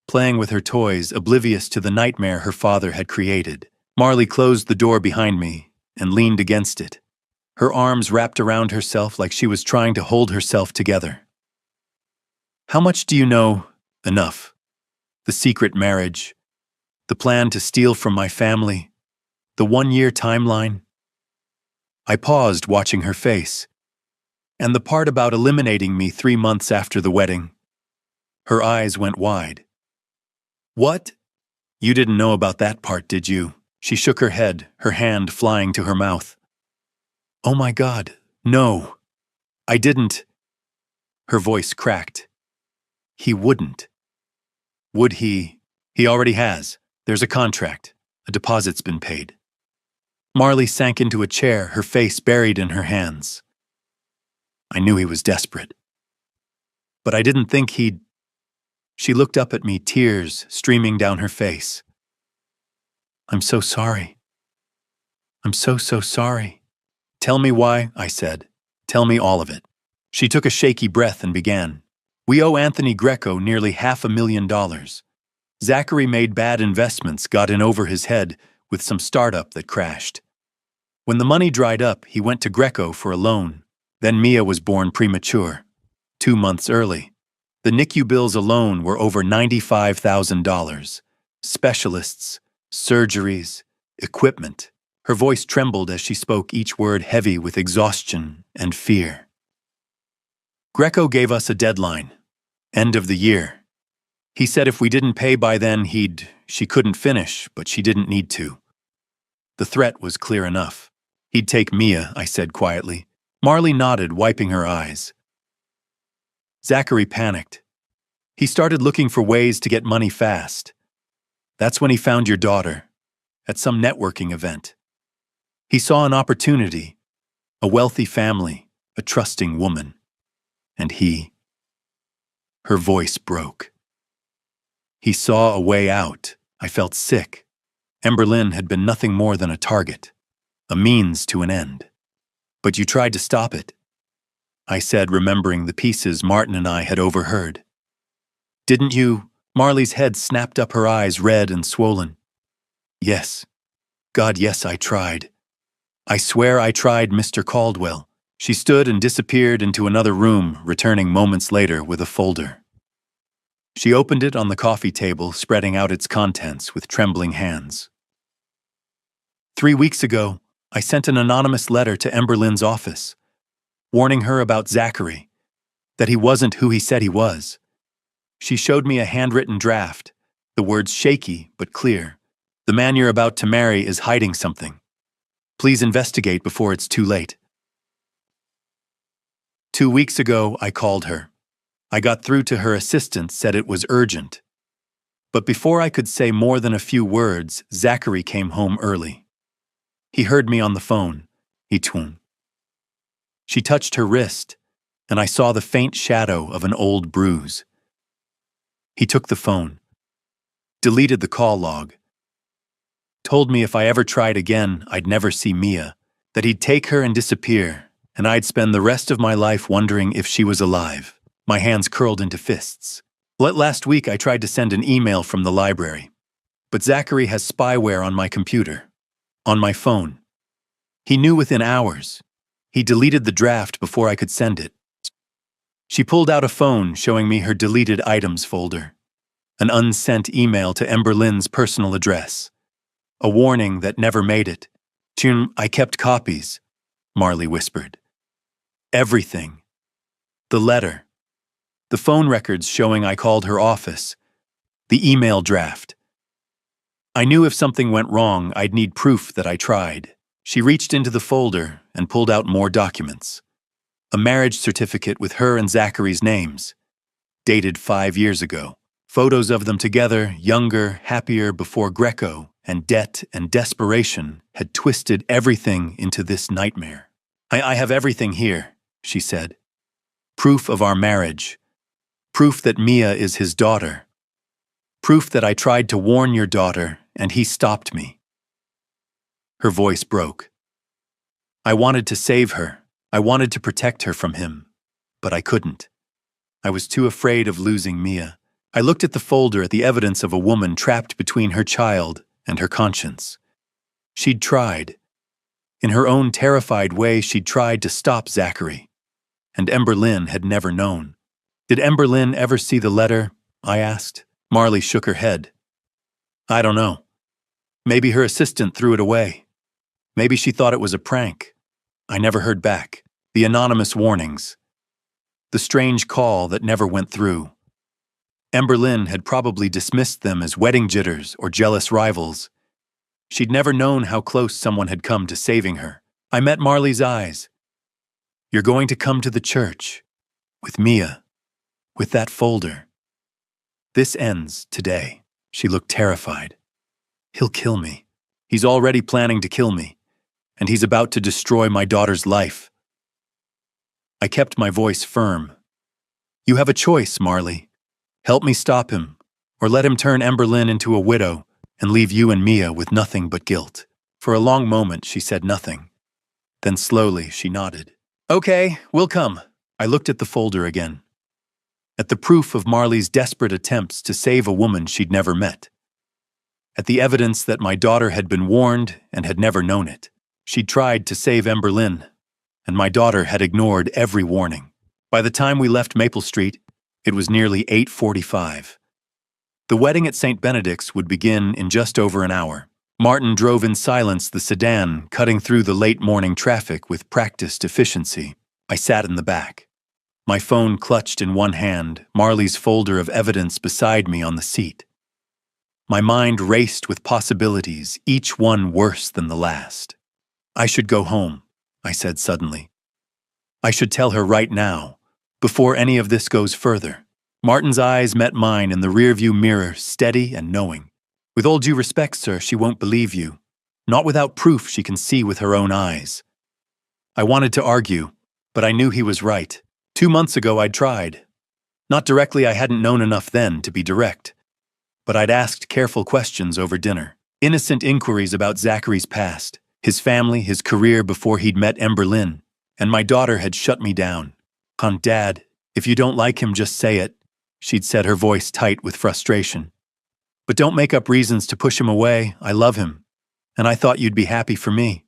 playing with her toys, oblivious to the nightmare her father had created. Marley closed the door behind me and leaned against it, her arms wrapped around herself like she was trying to hold herself together. How much do you know? Enough. The secret marriage, the plan to steal from my family, the 1-year timeline. I paused, watching her face. And the part about eliminating me 3 months after the wedding. Her eyes went wide. What? You didn't know about that part, did you? She shook her head, her hand flying to her mouth. Oh my God, No, I didn't. Her voice cracked. He wouldn't. Would he? He already has. There's a contract. A deposit's been paid. Marley sank into a chair, her face buried in her hands. I knew he was desperate. But I didn't think he'd... She looked up at me, tears streaming down her face. I'm so sorry. I'm so sorry. Tell me why, I said. Tell me all of it. She took a shaky breath and began. We owe Anthony Greco nearly $500,000. Zachary made bad investments, got in over his head with some startup that crashed. When the money dried up, he went to Greco for a loan. Then Mia was born premature, 2 months early. The NICU bills alone were over $95,000. Specialists, surgeries, equipment. Her voice trembled as she spoke, each word heavy with exhaustion and fear. Greco gave us a deadline, end of the year. He said if we didn't pay by then, she couldn't finish, but she didn't need to. The threat was clear enough. He'd take Mia, I said quietly. Marley nodded, wiping her eyes. Zachary panicked. He started looking for ways to get money fast. That's when he found your daughter, at some networking event. He saw an opportunity, a wealthy family, a trusting woman. And he... Her voice broke. He saw a way out. I felt sick. Emberlyn had been nothing more than a target, a means to an end. But you tried to stop it, I said, remembering the pieces Martin and I had overheard. Didn't you? Marley's head snapped up, her eyes red and swollen. Yes. God, yes, I tried. I swear I tried, Mr. Caldwell. She stood and disappeared into another room, returning moments later with a folder. She opened it on the coffee table, spreading out its contents with trembling hands. 3 weeks ago, I sent an anonymous letter to Emberlyn's office, warning her about Zachary, that he wasn't who he said he was. She showed me a handwritten draft, the words shaky but clear. The man you're about to marry is hiding something. Please investigate before it's too late. 2 weeks ago, I called her. I got through to her assistant, said it was urgent. But before I could say more than a few words, Zachary came home early. He heard me on the phone. He twung. She touched her wrist, and I saw the faint shadow of an old bruise. He took the phone, deleted the call log, told me if I ever tried again, I'd never see Mia, that he'd take her and disappear, and I'd spend the rest of my life wondering if she was alive. My hands curled into fists. Last week, I tried to send an email from the library, but Zachary has spyware on my computer, on my phone. He knew within hours. He deleted the draft before I could send it. She pulled out a phone, showing me her deleted items folder, an unsent email to Emberlyn's personal address, a warning that never made it. I kept copies, Marley whispered. Everything. The letter. The phone records showing I called her office. The email draft. I knew if something went wrong, I'd need proof that I tried. She reached into the folder and pulled out more documents. A marriage certificate with her and Zachary's names, dated 5 years ago. Photos of them together, younger, happier before Greco, and debt and desperation had twisted everything into this nightmare. I have everything here, she said. Proof of our marriage. Proof that Mia is his daughter. Proof that I tried to warn your daughter and he stopped me. Her voice broke. I wanted to save her. I wanted to protect her from him, but I couldn't. I was too afraid of losing Mia. I looked at the folder at the evidence of a woman trapped between her child and her conscience. She'd tried. In her own terrified way, she'd tried to stop Zachary. And Emberlyn had never known. Did Emberlyn ever see the letter? I asked. Marley shook her head. I don't know. Maybe her assistant threw it away. Maybe she thought it was a prank. I never heard back. The anonymous warnings. The strange call that never went through. Emberlyn had probably dismissed them as wedding jitters or jealous rivals. She'd never known how close someone had come to saving her. I met Marley's eyes. You're going to come to the church. With Mia. With that folder. This ends today. She looked terrified. He'll kill me. He's already planning to kill me. And he's about to destroy my daughter's life. I kept my voice firm. You have a choice, Marley. Help me stop him, or let him turn Emberlyn into a widow and leave you and Mia with nothing but guilt. For a long moment, she said nothing. Then slowly, she nodded. Okay, we'll come. I looked at the folder again. At the proof of Marley's desperate attempts to save a woman she'd never met. At the evidence that my daughter had been warned and had never known it. She'd tried to save Emberlyn, and my daughter had ignored every warning. By the time we left Maple Street, it was nearly 8:45. The wedding at St. Benedict's would begin in just over an hour. Martin drove in silence the sedan, cutting through the late morning traffic with practiced efficiency. I sat in the back. My phone clutched in one hand, Marley's folder of evidence beside me on the seat. My mind raced with possibilities, each one worse than the last. I should go home, I said suddenly. I should tell her right now, before any of this goes further. Martin's eyes met mine in the rearview mirror, steady and knowing. With all due respect, sir, she won't believe you. Not without proof she can see with her own eyes. I wanted to argue, but I knew he was right. 2 months ago I'd tried. Not directly, I hadn't known enough then to be direct. But I'd asked careful questions over dinner. Innocent inquiries about Zachary's past, his family, his career before he'd met Emberlyn. And my daughter had shut me down. Dad, if you don't like him, just say it, she'd said, her voice tight with frustration. But don't make up reasons to push him away. I love him. And I thought you'd be happy for me.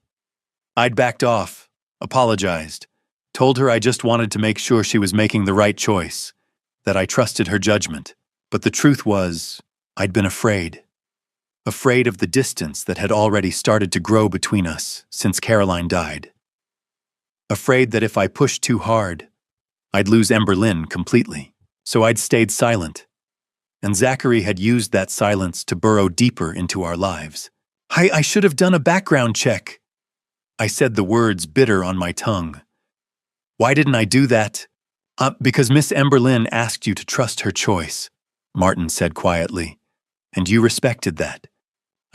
I'd backed off, apologized, told her I just wanted to make sure she was making the right choice, that I trusted her judgment. But the truth was, I'd been afraid. Afraid of the distance that had already started to grow between us since Caroline died. Afraid that if I pushed too hard, I'd lose Emberlyn completely. So I'd stayed silent. And Zachary had used that silence to burrow deeper into our lives. I should have done a background check. I said the words bitter on my tongue. Why didn't I do that? Because Miss Emberlyn asked you to trust her choice, Martin said quietly. And you respected that.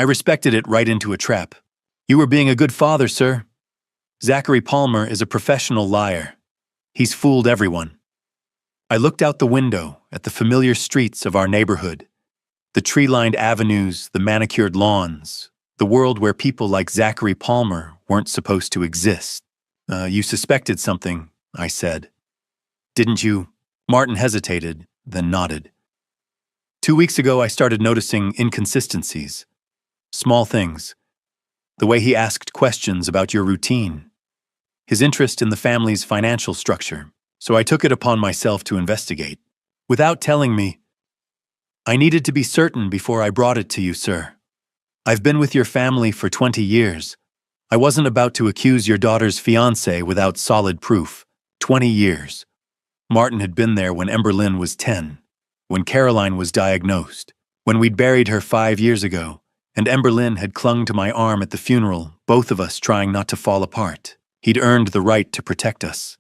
I respected it right into a trap. You were being a good father, sir. Zachary Palmer is a professional liar. He's fooled everyone. I looked out the window at the familiar streets of our neighborhood, the tree-lined avenues, the manicured lawns, the world where people like Zachary Palmer weren't supposed to exist. You suspected something, I said. Didn't you? Martin hesitated, then nodded. 2 weeks ago, I started noticing inconsistencies. Small things. The way he asked questions about your routine. His interest in the family's financial structure. So I took it upon myself to investigate. Without telling me, I needed to be certain before I brought it to you, sir. I've been with your family for 20 years. I wasn't about to accuse your daughter's fiancé without solid proof. 20 years. Martin had been there when Emberlyn was 10, when Caroline was diagnosed, when we'd buried her 5 years ago, and Emberlyn had clung to my arm at the funeral, both of us trying not to fall apart. He'd earned the right to protect us.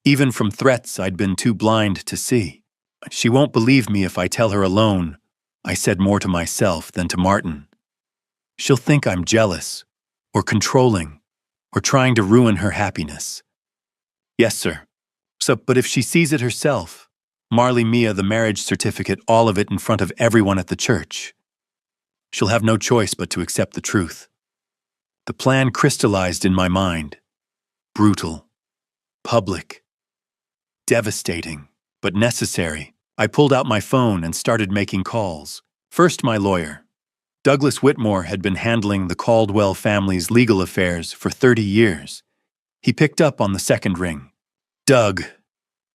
Even from threats I'd been too blind to see. She won't believe me if I tell her alone, I said more to myself than to Martin. She'll think I'm jealous, or controlling, or trying to ruin her happiness. Yes, sir. But if she sees it herself, Marley, Mia, the marriage certificate, all of it in front of everyone at the church, she'll have no choice but to accept the truth. The plan crystallized in my mind. Brutal. Public. Devastating, but necessary. I pulled out my phone and started making calls. First, my lawyer. Douglas Whitmore had been handling the Caldwell family's legal affairs for 30 years. He picked up on the second ring. Doug,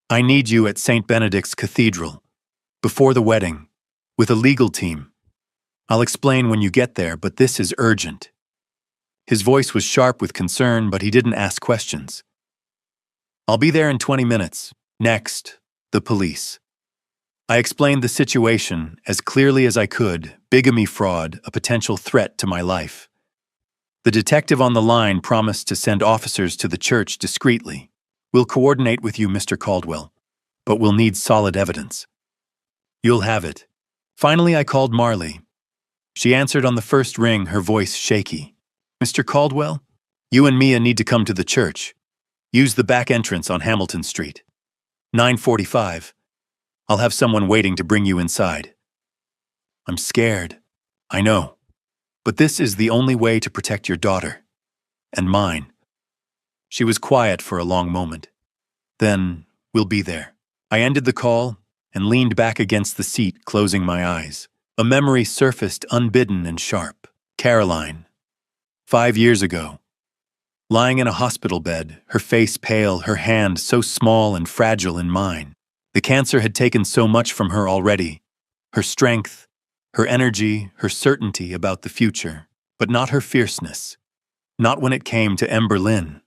I need you at St. Benedict's Cathedral, before the wedding, with a legal team. I'll explain when you get there, but this is urgent. His voice was sharp with concern, but he didn't ask questions. I'll be there in 20 minutes. Next, the police. I explained the situation as clearly as I could, bigamy fraud, a potential threat to my life. The detective on the line promised to send officers to the church discreetly. We'll coordinate with you, Mr. Caldwell, but we'll need solid evidence. You'll have it. Finally, I called Marley. She answered on the first ring, her voice shaky. Mr. Caldwell, you and Mia need to come to the church. Use the back entrance on Hamilton Street. 9:45. I'll have someone waiting to bring you inside. I'm scared. I know. But this is the only way to protect your daughter. And mine. She was quiet for a long moment. Then, we'll be there. I ended the call and leaned back against the seat, closing my eyes. A memory surfaced unbidden and sharp. Caroline. 5 years ago. Lying in a hospital bed, her face pale, her hand so small and fragile in mine. The cancer had taken so much from her already. Her strength, her energy, her certainty about the future. But not her fierceness. Not when it came to Ember Lynn.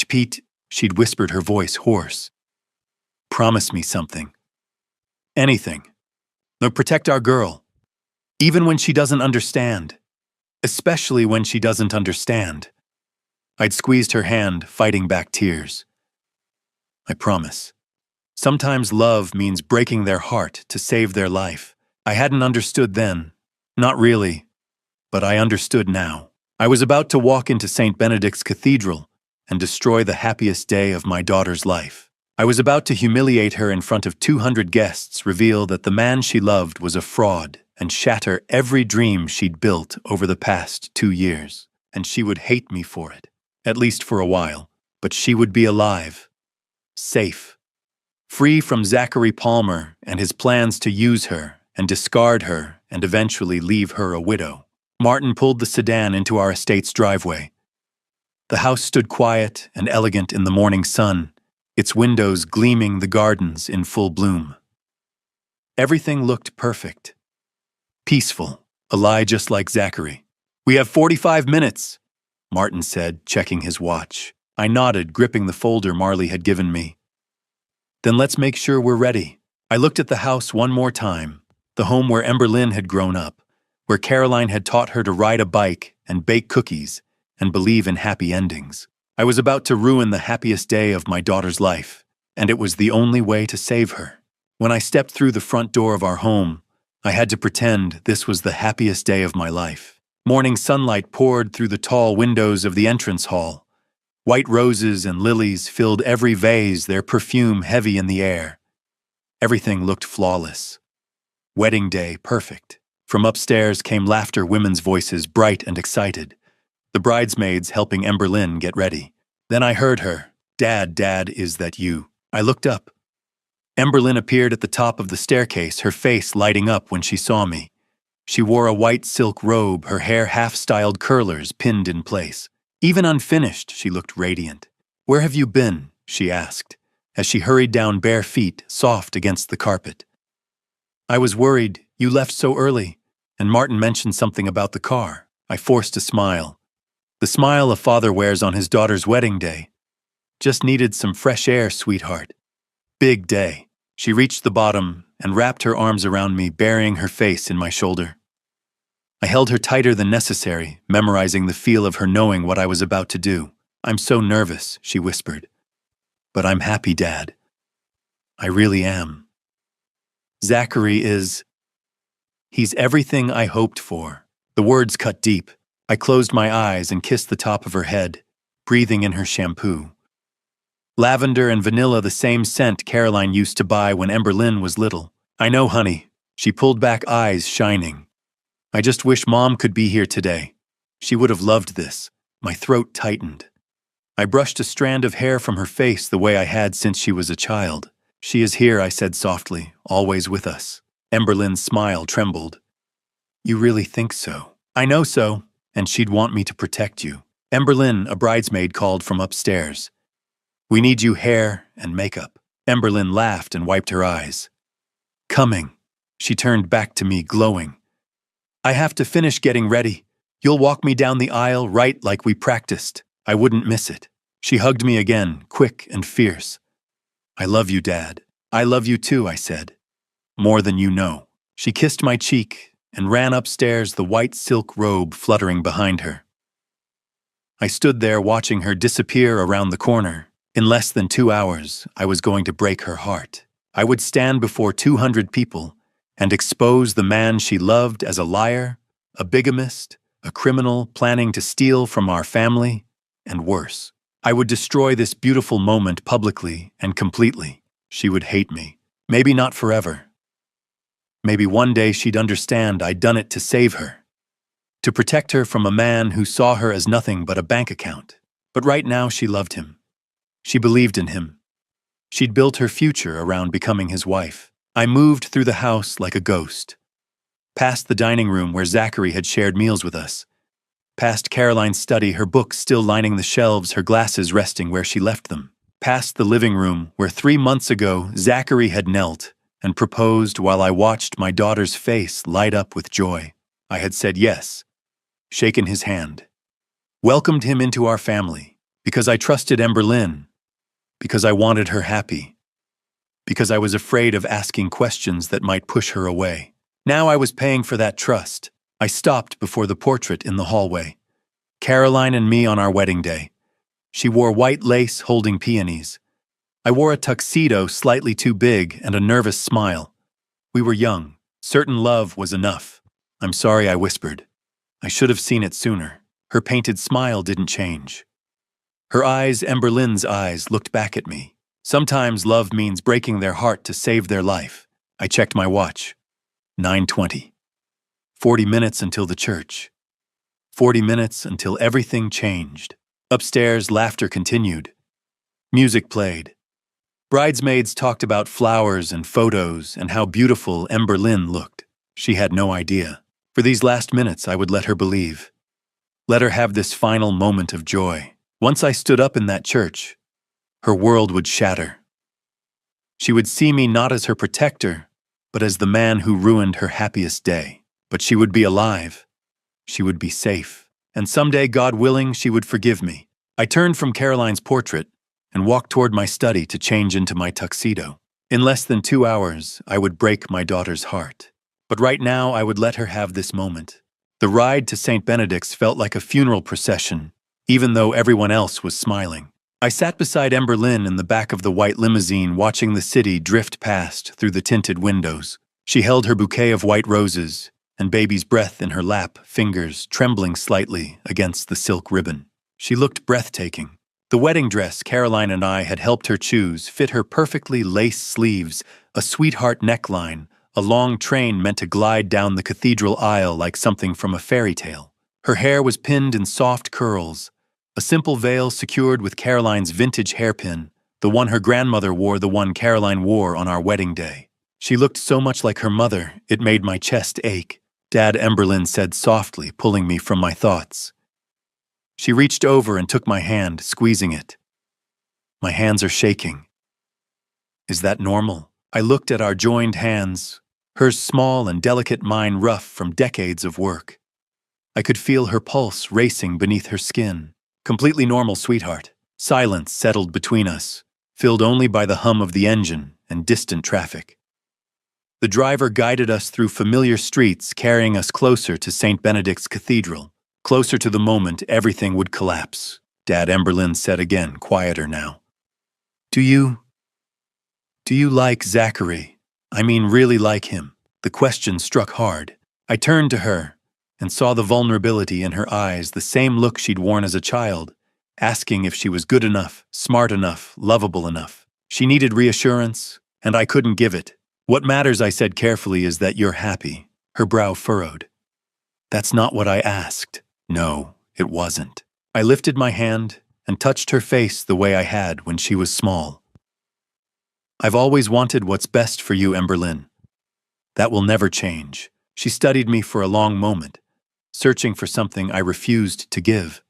Pete, she'd whispered, her voice hoarse. Promise me something. Anything. No, protect our girl. Even when she doesn't understand. Especially when she doesn't understand. I'd squeezed her hand, fighting back tears. I promise. Sometimes love means breaking their heart to save their life. I hadn't understood then. Not really. But I understood now. I was about to walk into St. Benedict's Cathedral and destroy the happiest day of my daughter's life. I was about to humiliate her in front of 200 guests, reveal that the man she loved was a fraud, and shatter every dream she'd built over the past 2 years. And she would hate me for it, at least for a while. But she would be alive, safe, free from Zachary Palmer and his plans to use her and discard her and eventually leave her a widow. Martin pulled the sedan into our estate's driveway. The house stood quiet and elegant in the morning sun, its windows gleaming the gardens in full bloom. Everything looked perfect. Peaceful, a lie just like Zachary. We have 45 minutes, Martin said, checking his watch. I nodded, gripping the folder Marley had given me. Then let's make sure we're ready. I looked at the house one more time, the home where Ember Lynn had grown up, where Caroline had taught her to ride a bike and bake cookies and believe in happy endings. I was about to ruin the happiest day of my daughter's life, and it was the only way to save her. When I stepped through the front door of our home, I had to pretend this was the happiest day of my life. Morning sunlight poured through the tall windows of the entrance hall. White roses and lilies filled every vase, their perfume heavy in the air. Everything looked flawless. Wedding day perfect. From upstairs came laughter, women's voices bright and excited. The bridesmaids helping Ember Lynn get ready. Then I heard her. Dad, is that you? I looked up. Ember Lynn appeared at the top of the staircase, her face lighting up when she saw me. She wore a white silk robe, her hair half-styled curlers pinned in place. Even unfinished, she looked radiant. Where have you been? She asked, as she hurried down bare feet, soft against the carpet. I was worried. You left so early. And Martin mentioned something about the car. I forced a smile. The smile a father wears on his daughter's wedding day. Just needed some fresh air, sweetheart. Big day. She reached the bottom and wrapped her arms around me, burying her face in my shoulder. I held her tighter than necessary, memorizing the feel of her knowing what I was about to do. I'm so nervous, she whispered. But I'm happy, Dad. I really am. Zachary is... He's everything I hoped for. The words cut deep. I closed my eyes and kissed the top of her head, breathing in her shampoo. Lavender and vanilla, the same scent Caroline used to buy when Ember Lynn was little. I know, honey. She pulled back, eyes shining. I just wish Mom could be here today. She would have loved this. My throat tightened. I brushed a strand of hair from her face the way I had since she was a child. She is here, I said softly, always with us. Ember Lynn's smile trembled. You really think so? I know so, and she'd want me to protect you. Ember Lynn, a bridesmaid, called from upstairs. We need you hair and makeup. Ember Lynn laughed and wiped her eyes. Coming. She turned back to me, glowing. I have to finish getting ready. You'll walk me down the aisle right like we practiced. I wouldn't miss it. She hugged me again, quick and fierce. I love you, Dad. I love you too, I said. More than you know. She kissed my cheek and ran upstairs, the white silk robe fluttering behind her. I stood there watching her disappear around the corner, In less than 2 hours, I was going to break her heart. I would stand before 200 people and expose the man she loved as a liar, a bigamist, a criminal planning to steal from our family, and worse. I would destroy this beautiful moment publicly and completely. She would hate me. Maybe not forever. Maybe one day she'd understand I'd done it to save her, to protect her from a man who saw her as nothing but a bank account. But right now she loved him. She believed in him. She'd built her future around becoming his wife. I moved through the house like a ghost. Past the dining room where Zachary had shared meals with us. Past Caroline's study, her books still lining the shelves, her glasses resting where she left them. Past the living room where 3 months ago Zachary had knelt and proposed while I watched my daughter's face light up with joy. I had said yes, shaken his hand, welcomed him into our family, because I trusted Emberlyn, because I wanted her happy, because I was afraid of asking questions that might push her away. Now I was paying for that trust. I stopped before the portrait in the hallway. Caroline and me on our wedding day. She wore white lace holding peonies. I wore a tuxedo slightly too big and a nervous smile. We were young. Certain love was enough. I'm sorry, I whispered. I should have seen it sooner. Her painted smile didn't change. Her eyes, Emberlyn's eyes, looked back at me. Sometimes love means breaking their heart to save their life. I checked my watch. 9:20. 40 minutes until the church. 40 minutes until everything changed. Upstairs, laughter continued. Music played. Bridesmaids talked about flowers and photos and how beautiful Emberlyn looked. She had no idea. For these last minutes, I would let her believe. Let her have this final moment of joy. Once I stood up in that church, her world would shatter. She would see me not as her protector, but as the man who ruined her happiest day. But she would be alive. She would be safe. And someday, God willing, she would forgive me. I turned from Caroline's portrait and walked toward my study to change into my tuxedo. In less than 2 hours, I would break my daughter's heart. But right now, I would let her have this moment. The ride to St. Benedict's felt like a funeral procession, even though everyone else was smiling. I sat beside Emberlyn in the back of the white limousine, watching the city drift past through the tinted windows. She held her bouquet of white roses and baby's breath in her lap, fingers trembling slightly against the silk ribbon. She looked breathtaking. The wedding dress Caroline and I had helped her choose fit her perfectly, lace sleeves, a sweetheart neckline, a long train meant to glide down the cathedral aisle like something from a fairy tale. Her hair was pinned in soft curls, a simple veil secured with Caroline's vintage hairpin, the one her grandmother wore, the one Caroline wore on our wedding day. She looked so much like her mother, it made my chest ache. Dad, Emberlyn said softly, pulling me from my thoughts. She reached over and took my hand, squeezing it. My hands are shaking. Is that normal? I looked at our joined hands, hers small and delicate, mine rough from decades of work. I could feel her pulse racing beneath her skin. Completely normal, sweetheart. Silence settled between us, filled only by the hum of the engine and distant traffic. The driver guided us through familiar streets, carrying us closer to St. Benedict's Cathedral, closer to the moment everything would collapse. Dad, Emberlyn said again, quieter now. Do you like Zachary? I mean, really like him? The question struck hard. I turned to her and saw the vulnerability in her eyes, the same look she'd worn as a child, asking if she was good enough, smart enough, lovable enough. She needed reassurance, and I couldn't give it. What matters, I said carefully, is that you're happy. Her brow furrowed. That's not what I asked. No, it wasn't. I lifted my hand and touched her face the way I had when she was small. I've always wanted what's best for you, Emberlyn. That will never change. She studied me for a long moment, searching for something I refused to give.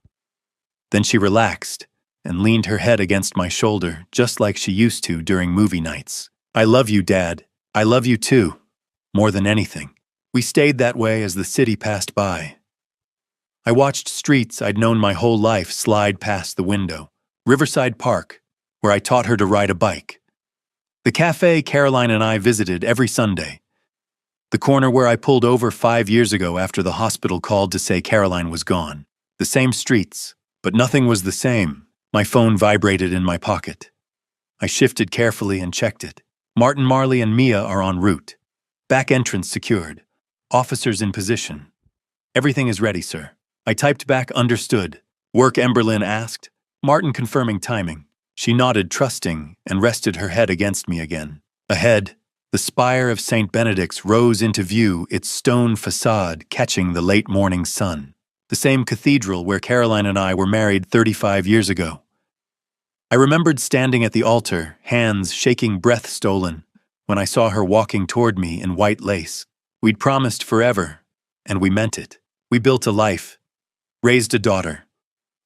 Then she relaxed and leaned her head against my shoulder, just like she used to during movie nights. I love you, Dad. I love you too, more than anything. We stayed that way as the city passed by. I watched streets I'd known my whole life slide past the window. Riverside Park, where I taught her to ride a bike. The cafe Caroline and I visited every Sunday. The corner where I pulled over 5 years ago after the hospital called to say Caroline was gone. The same streets, but nothing was the same. My phone vibrated in my pocket. I shifted carefully and checked it. Martin, Marley, and Mia are en route. Back entrance secured. Officers in position. Everything is ready, sir. I typed back, understood. Work, Emberlyn asked. Martin confirming timing. She nodded, trusting, and rested her head against me again. Ahead, the spire of St. Benedict's rose into view, its stone facade catching the late morning sun. The same cathedral where Caroline and I were married 35 years ago. I remembered standing at the altar, hands shaking, breath stolen, when I saw her walking toward me in white lace. We'd promised forever, and we meant it. We built a life, raised a daughter,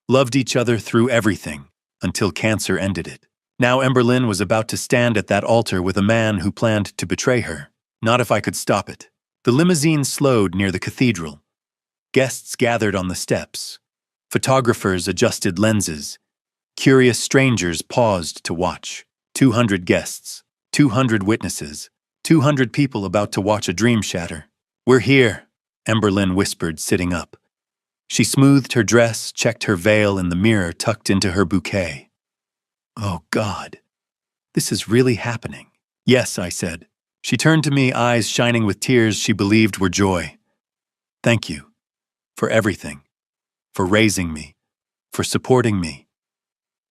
loved each other through everything, until cancer ended it. Now Emberlyn was about to stand at that altar with a man who planned to betray her. Not if I could stop it. The limousine slowed near the cathedral. Guests gathered on the steps. Photographers adjusted lenses. Curious strangers paused to watch. 200 guests, 200 witnesses, 200 people about to watch a dream shatter. We're here, Emberlyn whispered, sitting up. She smoothed her dress, checked her veil in the mirror tucked into her bouquet. Oh, God. This is really happening. Yes, I said. She turned to me, eyes shining with tears she believed were joy. Thank you. For everything. For raising me. For supporting me.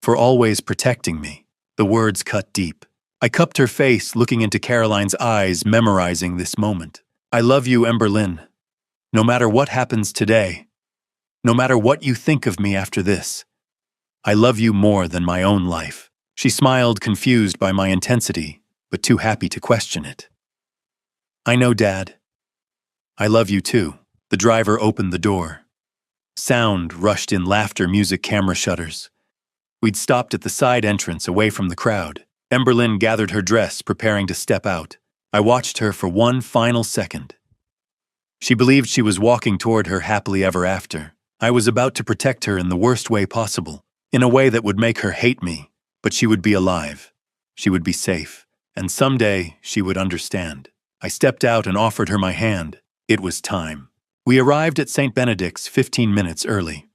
For always protecting me. The words cut deep. I cupped her face, looking into Caroline's eyes, memorizing this moment. I love you, Emberlyn. No matter what happens today. No matter what you think of me after this. I love you more than my own life. She smiled, confused by my intensity, but too happy to question it. I know, Dad. I love you too. The driver opened the door. Sound rushed in, laughter, music, camera shutters. We'd stopped at the side entrance, away from the crowd. Emberlyn gathered her dress, preparing to step out. I watched her for one final second. She believed she was walking toward her happily ever after. I was about to protect her in the worst way possible, in a way that would make her hate me, but she would be alive. She would be safe, and someday she would understand. I stepped out and offered her my hand. It was time. We arrived at St. Benedict's 15 minutes early.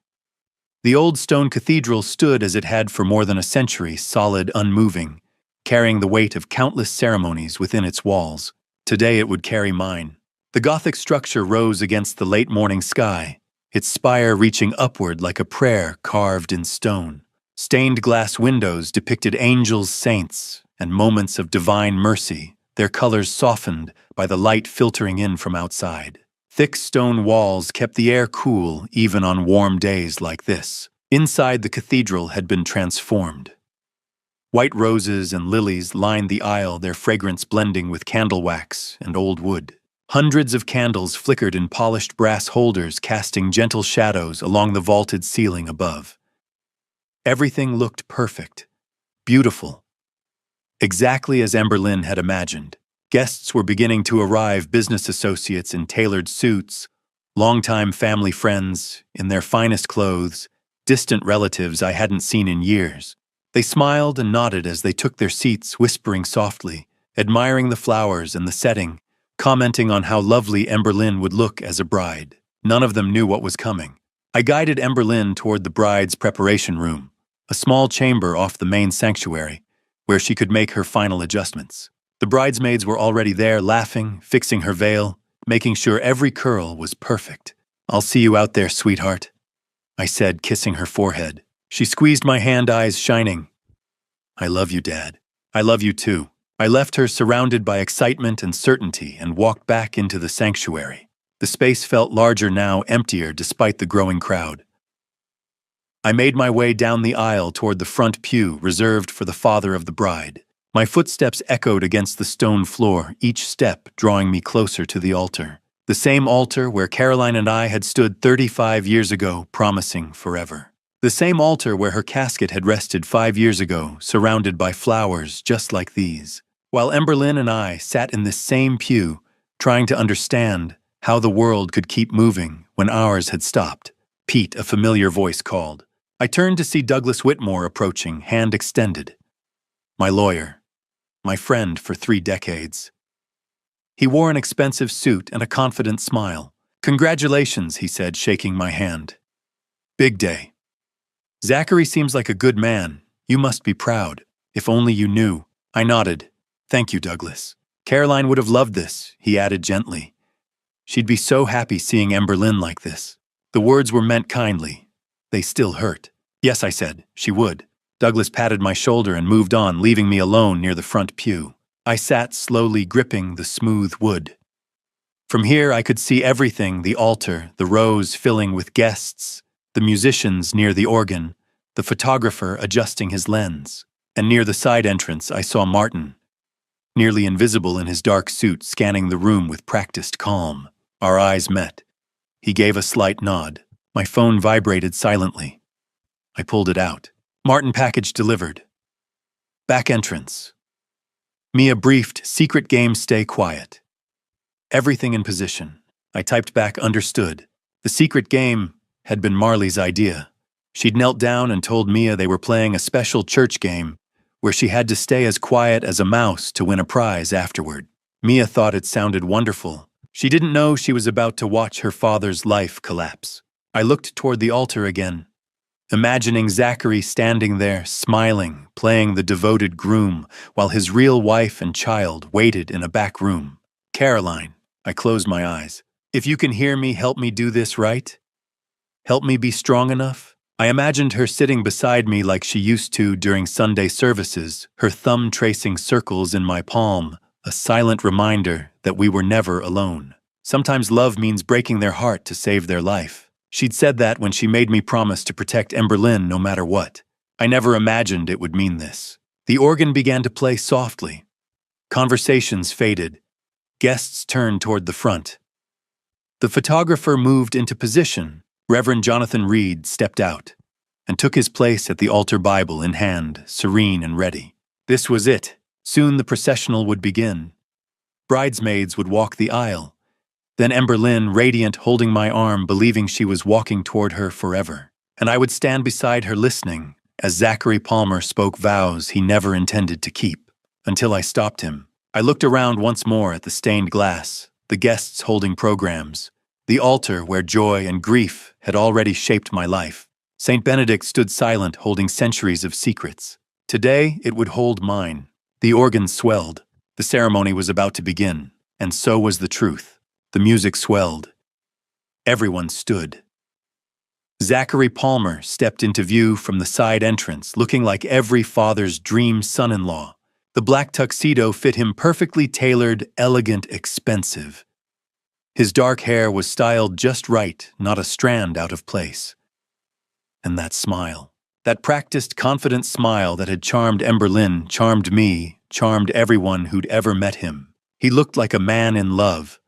The old stone cathedral stood as it had for more than a century, solid, unmoving, carrying the weight of countless ceremonies within its walls. Today it would carry mine. The Gothic structure rose against the late morning sky, its spire reaching upward like a prayer carved in stone. Stained glass windows depicted angels, saints, and moments of divine mercy, their colors softened by the light filtering in from outside. Thick stone walls kept the air cool even on warm days like this. Inside, the cathedral had been transformed. White roses and lilies lined the aisle, their fragrance blending with candle wax and old wood. Hundreds of candles flickered in polished brass holders, casting gentle shadows along the vaulted ceiling above. Everything looked perfect, beautiful, exactly as Emberlyn had imagined. Guests were beginning to arrive, business associates in tailored suits, longtime family friends in their finest clothes, distant relatives I hadn't seen in years. They smiled and nodded as they took their seats, whispering softly, admiring the flowers and the setting, commenting on how lovely Emberlyn would look as a bride. None of them knew what was coming. I guided Emberlyn toward the bride's preparation room, a small chamber off the main sanctuary, where she could make her final adjustments. The bridesmaids were already there, laughing, fixing her veil, making sure every curl was perfect. I'll see you out there, sweetheart, I said, kissing her forehead. She squeezed my hand, eyes shining. I love you, Dad. I love you too. I left her surrounded by excitement and certainty and walked back into the sanctuary. The space felt larger now, emptier despite the growing crowd. I made my way down the aisle toward the front pew reserved for the father of the bride. My footsteps echoed against the stone floor, each step drawing me closer to the altar. The same altar where Caroline and I had stood 35 years ago, promising forever. The same altar where her casket had rested 5 years ago, surrounded by flowers just like these. While Emberlyn and I sat in this same pew, trying to understand how the world could keep moving when ours had stopped. Pete, a familiar voice called. I turned to see Douglas Whitmore approaching, hand extended. My lawyer. My friend for 3 decades. He wore an expensive suit and a confident smile. Congratulations, he said, shaking my hand. Big day. Zachary seems like a good man. You must be proud. If only you knew. I nodded. Thank you, Douglas. Caroline would have loved this, he added gently. She'd be so happy seeing Emberlyn like this. The words were meant kindly. They still hurt. Yes, I said, she would. Douglas patted my shoulder and moved on, leaving me alone near the front pew. I sat slowly gripping the smooth wood. From here I could see everything, the altar, the rows filling with guests, the musicians near the organ, the photographer adjusting his lens. And near the side entrance I saw Martin, nearly invisible in his dark suit, scanning the room with practiced calm. Our eyes met. He gave a slight nod. My phone vibrated silently. I pulled it out. Martin package delivered. Back entrance. Mia briefed, secret game, stay quiet. Everything in position. I typed back, understood. The secret game had been Marley's idea. She'd knelt down and told Mia they were playing a special church game where she had to stay as quiet as a mouse to win a prize afterward. Mia thought it sounded wonderful. She didn't know she was about to watch her father's life collapse. I looked toward the altar again, imagining Zachary standing there, smiling, playing the devoted groom, while his real wife and child waited in a back room. Caroline, I closed my eyes. If you can hear me, help me do this right? Help me be strong enough? I imagined her sitting beside me like she used to during Sunday services, her thumb tracing circles in my palm, a silent reminder that we were never alone. Sometimes love means breaking their heart to save their life. She'd said that when she made me promise to protect Emberlyn no matter what. I never imagined it would mean this. The organ began to play softly. Conversations faded. Guests turned toward the front. The photographer moved into position. Reverend Jonathan Reed stepped out and took his place at the altar, Bible in hand, serene and ready. This was it. Soon the processional would begin. Bridesmaids would walk the aisle. Then Emberlyn, radiant, holding my arm, believing she was walking toward her forever. And I would stand beside her listening as Zachary Palmer spoke vows he never intended to keep, until I stopped him. I looked around once more at the stained glass, the guests holding programs, the altar where joy and grief had already shaped my life. St. Benedict stood silent, holding centuries of secrets. Today, it would hold mine. The organ swelled. The ceremony was about to begin, and so was the truth. The music swelled. Everyone stood. Zachary Palmer stepped into view from the side entrance, looking like every father's dream son-in-law. The black tuxedo fit him perfectly tailored, elegant, expensive. His dark hair was styled just right, not a strand out of place. And that smile, that practiced, confident smile that had charmed Emberlyn, charmed me, charmed everyone who'd ever met him. He looked like a man in love,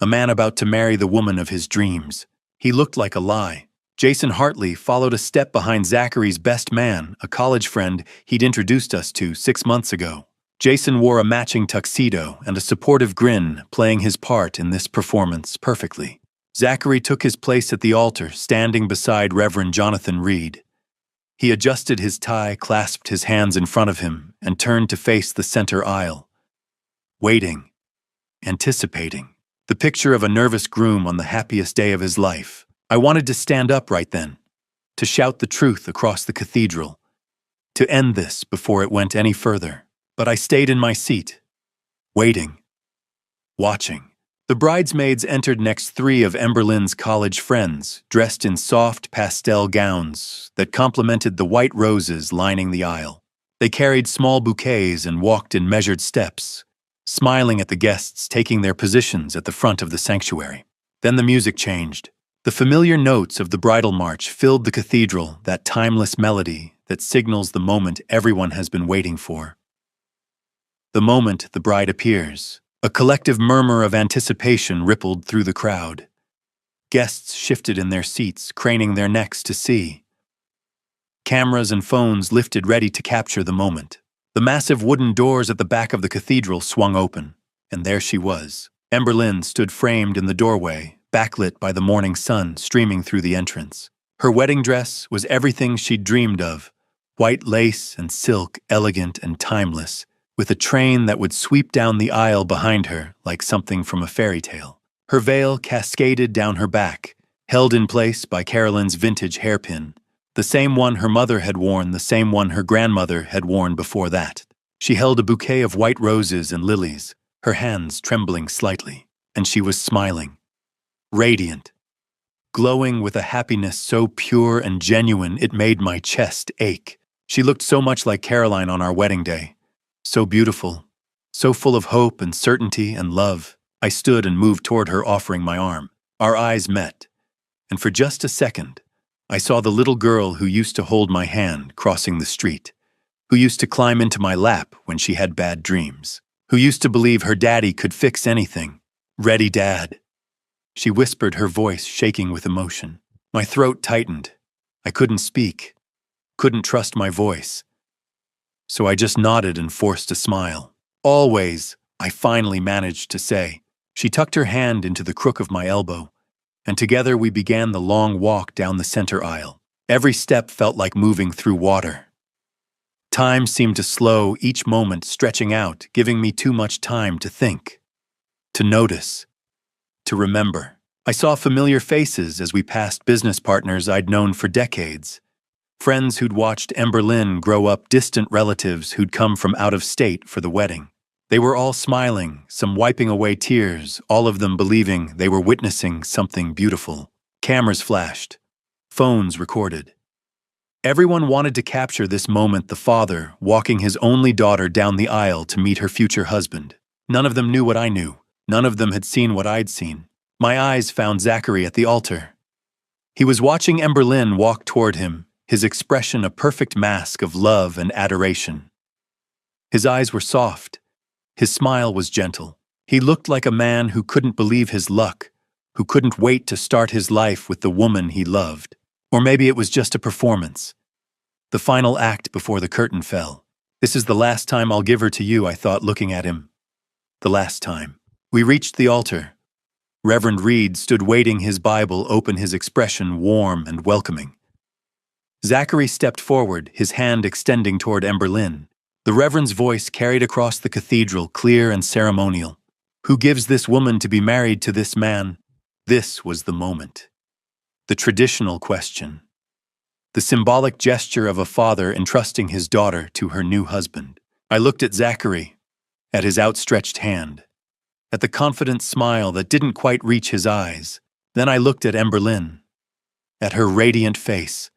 a man about to marry the woman of his dreams. He looked like a lie. Jason Hartley followed a step behind Zachary's best man, a college friend he'd introduced us to 6 months ago. Jason wore a matching tuxedo and a supportive grin, playing his part in this performance perfectly. Zachary took his place at the altar, standing beside Reverend Jonathan Reed. He adjusted his tie, clasped his hands in front of him, and turned to face the center aisle. Waiting, anticipating, the picture of a nervous groom on the happiest day of his life. I wanted to stand up right then, to shout the truth across the cathedral, to end this before it went any further. But I stayed in my seat, waiting, watching. The bridesmaids entered next, 3 of Emberlyn's college friends, dressed in soft pastel gowns that complemented the white roses lining the aisle. They carried small bouquets and walked in measured steps, smiling at the guests taking their positions at the front of the sanctuary. Then the music changed. The familiar notes of the bridal march filled the cathedral, that timeless melody that signals the moment everyone has been waiting for. The moment the bride appears, a collective murmur of anticipation rippled through the crowd. Guests shifted in their seats, craning their necks to see. Cameras and phones lifted, ready to capture the moment. The massive wooden doors at the back of the cathedral swung open, and there she was. Emberlyn stood framed in the doorway, backlit by the morning sun streaming through the entrance. Her wedding dress was everything she'd dreamed of, white lace and silk, elegant and timeless, with a train that would sweep down the aisle behind her like something from a fairy tale. Her veil cascaded down her back, held in place by Carolyn's vintage hairpin, The same one her mother had worn, the same one her grandmother had worn before that. She held a bouquet of white roses and lilies, her hands trembling slightly, and she was smiling. Radiant. Glowing with a happiness so pure and genuine it made my chest ache. She looked so much like Caroline on our wedding day. So beautiful, so full of hope and certainty and love. I stood and moved toward her, offering my arm. Our eyes met, and for just a second, I saw the little girl who used to hold my hand crossing the street, who used to climb into my lap when she had bad dreams, who used to believe her daddy could fix anything. Ready, Dad. She whispered, her voice shaking with emotion. My throat tightened. I couldn't speak, couldn't trust my voice. So I just nodded and forced a smile. Always, I finally managed to say. She tucked her hand into the crook of my elbow, and together we began the long walk down the center aisle. Every step felt like moving through water. Time seemed to slow, each moment stretching out, giving me too much time to think, to notice, to remember. I saw familiar faces as we passed business partners I'd known for decades. Friends who'd watched Emberlyn grow up, distant relatives who'd come from out of state for the wedding. They were all smiling, some wiping away tears, all of them believing they were witnessing something beautiful. Cameras flashed. Phones recorded. Everyone wanted to capture this moment, the father walking his only daughter down the aisle to meet her future husband. None of them knew what I knew. None of them had seen what I'd seen. My eyes found Zachary at the altar. He was watching Emberlyn walk toward him, his expression a perfect mask of love and adoration. His eyes were soft. His smile was gentle. He looked like a man who couldn't believe his luck, who couldn't wait to start his life with the woman he loved. Or maybe it was just a performance. The final act before the curtain fell. This is the last time I'll give her to you, I thought, looking at him. The last time. We reached the altar. Reverend Reed stood waiting, his Bible open, his expression warm and welcoming. Zachary stepped forward, his hand extending toward Emberlyn. The Reverend's voice carried across the cathedral, clear and ceremonial. Who gives this woman to be married to this man? This was the moment. The traditional question. The symbolic gesture of a father entrusting his daughter to her new husband. I looked at Zachary, at his outstretched hand, at the confident smile that didn't quite reach his eyes. Then I looked at Emberlyn, at her radiant face,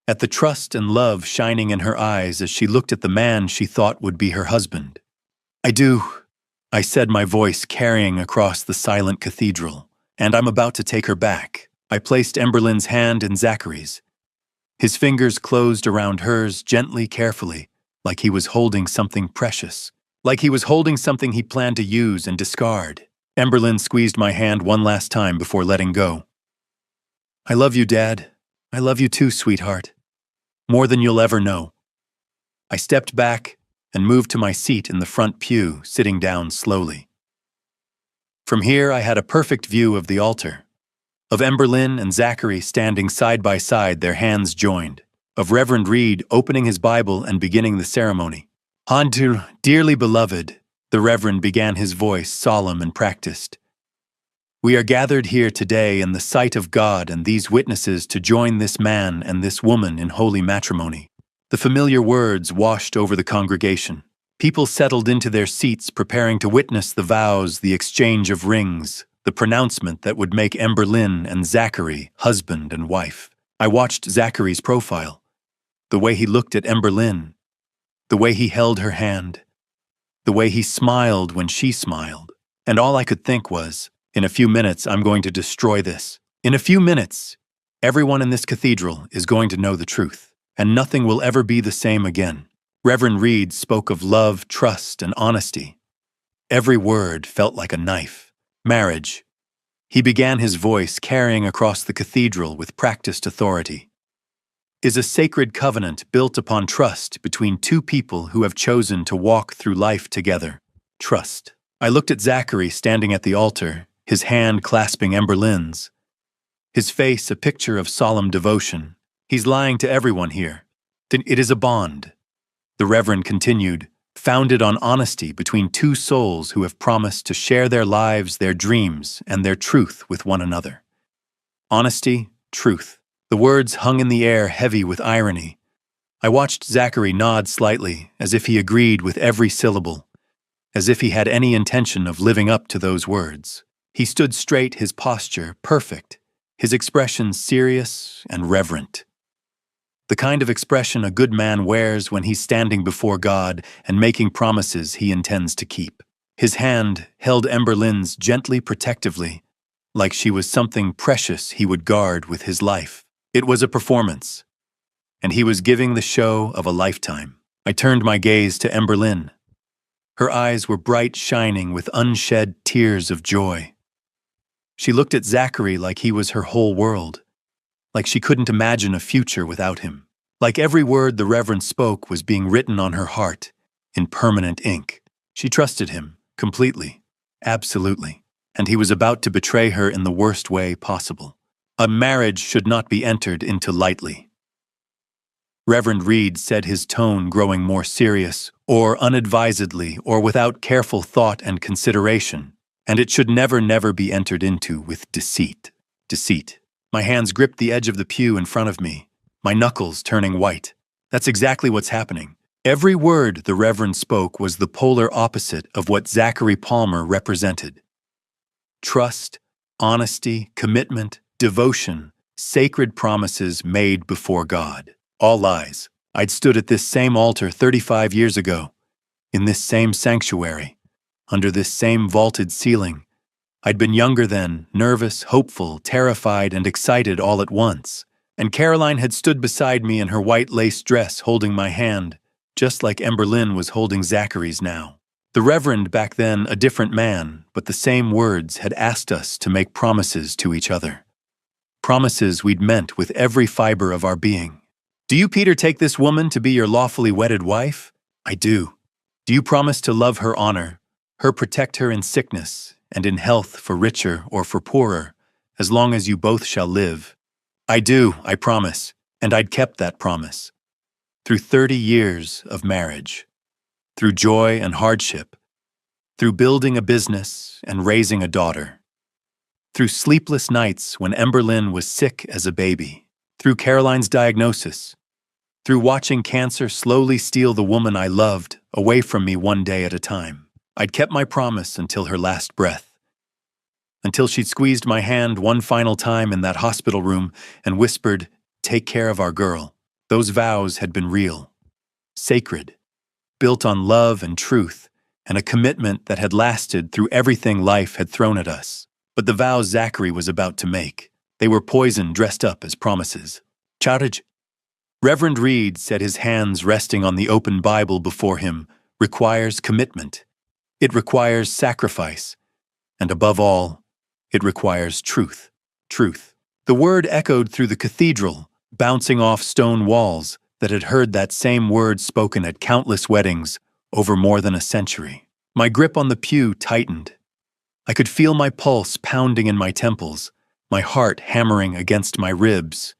at the trust and love shining in her eyes as she looked at the man she thought would be her husband. I do, I said, my voice carrying across the silent cathedral, and I'm about to take her back. I placed Emberlyn's hand in Zachary's. His fingers closed around hers gently, carefully, like he was holding something precious, like he was holding something he planned to use and discard. Emberlyn squeezed my hand one last time before letting go. I love you, Dad. I love you too, sweetheart. More than you'll ever know. I stepped back and moved to my seat in the front pew, sitting down slowly. From here, I had a perfect view of the altar, of Emberlyn and Zachary standing side by side, their hands joined, of Reverend Reed opening his Bible and beginning the ceremony. Hantu, dearly beloved, the Reverend began, his voice solemn and practiced. We are gathered here today in the sight of God and these witnesses to join this man and this woman in holy matrimony. The familiar words washed over the congregation. People settled into their seats, preparing to witness the vows, the exchange of rings, the pronouncement that would make Emberlyn and Zachary husband and wife. I watched Zachary's profile, the way he looked at Emberlyn, the way he held her hand, the way he smiled when she smiled. And all I could think was, in a few minutes, I'm going to destroy this. In a few minutes, everyone in this cathedral is going to know the truth, and nothing will ever be the same again. Reverend Reed spoke of love, trust, and honesty. Every word felt like a knife. Marriage. He began, his voice carrying across the cathedral with practiced authority. Is a sacred covenant built upon trust between two people who have chosen to walk through life together. Trust. I looked at Zachary standing at the altar, his hand clasping Emberlyn's. His face a picture of solemn devotion. He's lying to everyone here. Then it is a bond. The Reverend continued, founded on honesty between two souls who have promised to share their lives, their dreams, and their truth with one another. Honesty, truth. The words hung in the air heavy with irony. I watched Zachary nod slightly, as if he agreed with every syllable, as if he had any intention of living up to those words. He stood straight, his posture perfect, his expression serious and reverent. The kind of expression a good man wears when he's standing before God and making promises he intends to keep. His hand held Emberlynn's gently protectively, like she was something precious he would guard with his life. It was a performance, and he was giving the show of a lifetime. I turned my gaze to Emberlynn. Her eyes were bright, shining with unshed tears of joy. She looked at Zachary like he was her whole world, like she couldn't imagine a future without him. Like every word the Reverend spoke was being written on her heart in permanent ink. She trusted him completely, absolutely, and he was about to betray her in the worst way possible. A marriage should not be entered into lightly. Reverend Reed said, his tone growing more serious, or unadvisedly, or without careful thought and consideration, and it should never be entered into with deceit. Deceit. My hands gripped the edge of the pew in front of me, my knuckles turning white. That's exactly what's happening. Every word the Reverend spoke was the polar opposite of what Zachary Palmer represented. Trust, honesty, commitment, devotion, sacred promises made before God. All lies. I'd stood at this same altar 35 years ago, in this same sanctuary, under this same vaulted ceiling. I'd been younger then, nervous, hopeful, terrified, and excited all at once. And Caroline had stood beside me in her white lace dress holding my hand, just like Emberlynn was holding Zachary's now. The Reverend back then, a different man, but the same words had asked us to make promises to each other. Promises we'd meant with every fiber of our being. Do you, Peter, take this woman to be your lawfully wedded wife? I do. Do you promise to love her, honor her, protect her in sickness and in health, for richer or for poorer, as long as you both shall live? I do, I promise, and I'd kept that promise. Through 30 years of marriage, through joy and hardship, through building a business and raising a daughter, through sleepless nights when Emberlynn was sick as a baby, through Caroline's diagnosis, through watching cancer slowly steal the woman I loved away from me one day at a time. I'd kept my promise until her last breath, until she'd squeezed my hand one final time in that hospital room and whispered, "Take care of our girl." Those vows had been real, sacred, built on love and truth, and a commitment that had lasted through everything life had thrown at us. But the vows Zachary was about to make, they were poison dressed up as promises. Charge. Reverend Reed said, his hands resting on the open Bible before him, requires commitment. It requires sacrifice. And above all, it requires truth. Truth. The word echoed through the cathedral, bouncing off stone walls that had heard that same word spoken at countless weddings over more than a century. My grip on the pew tightened. I could feel my pulse pounding in my temples, my heart hammering against my ribs.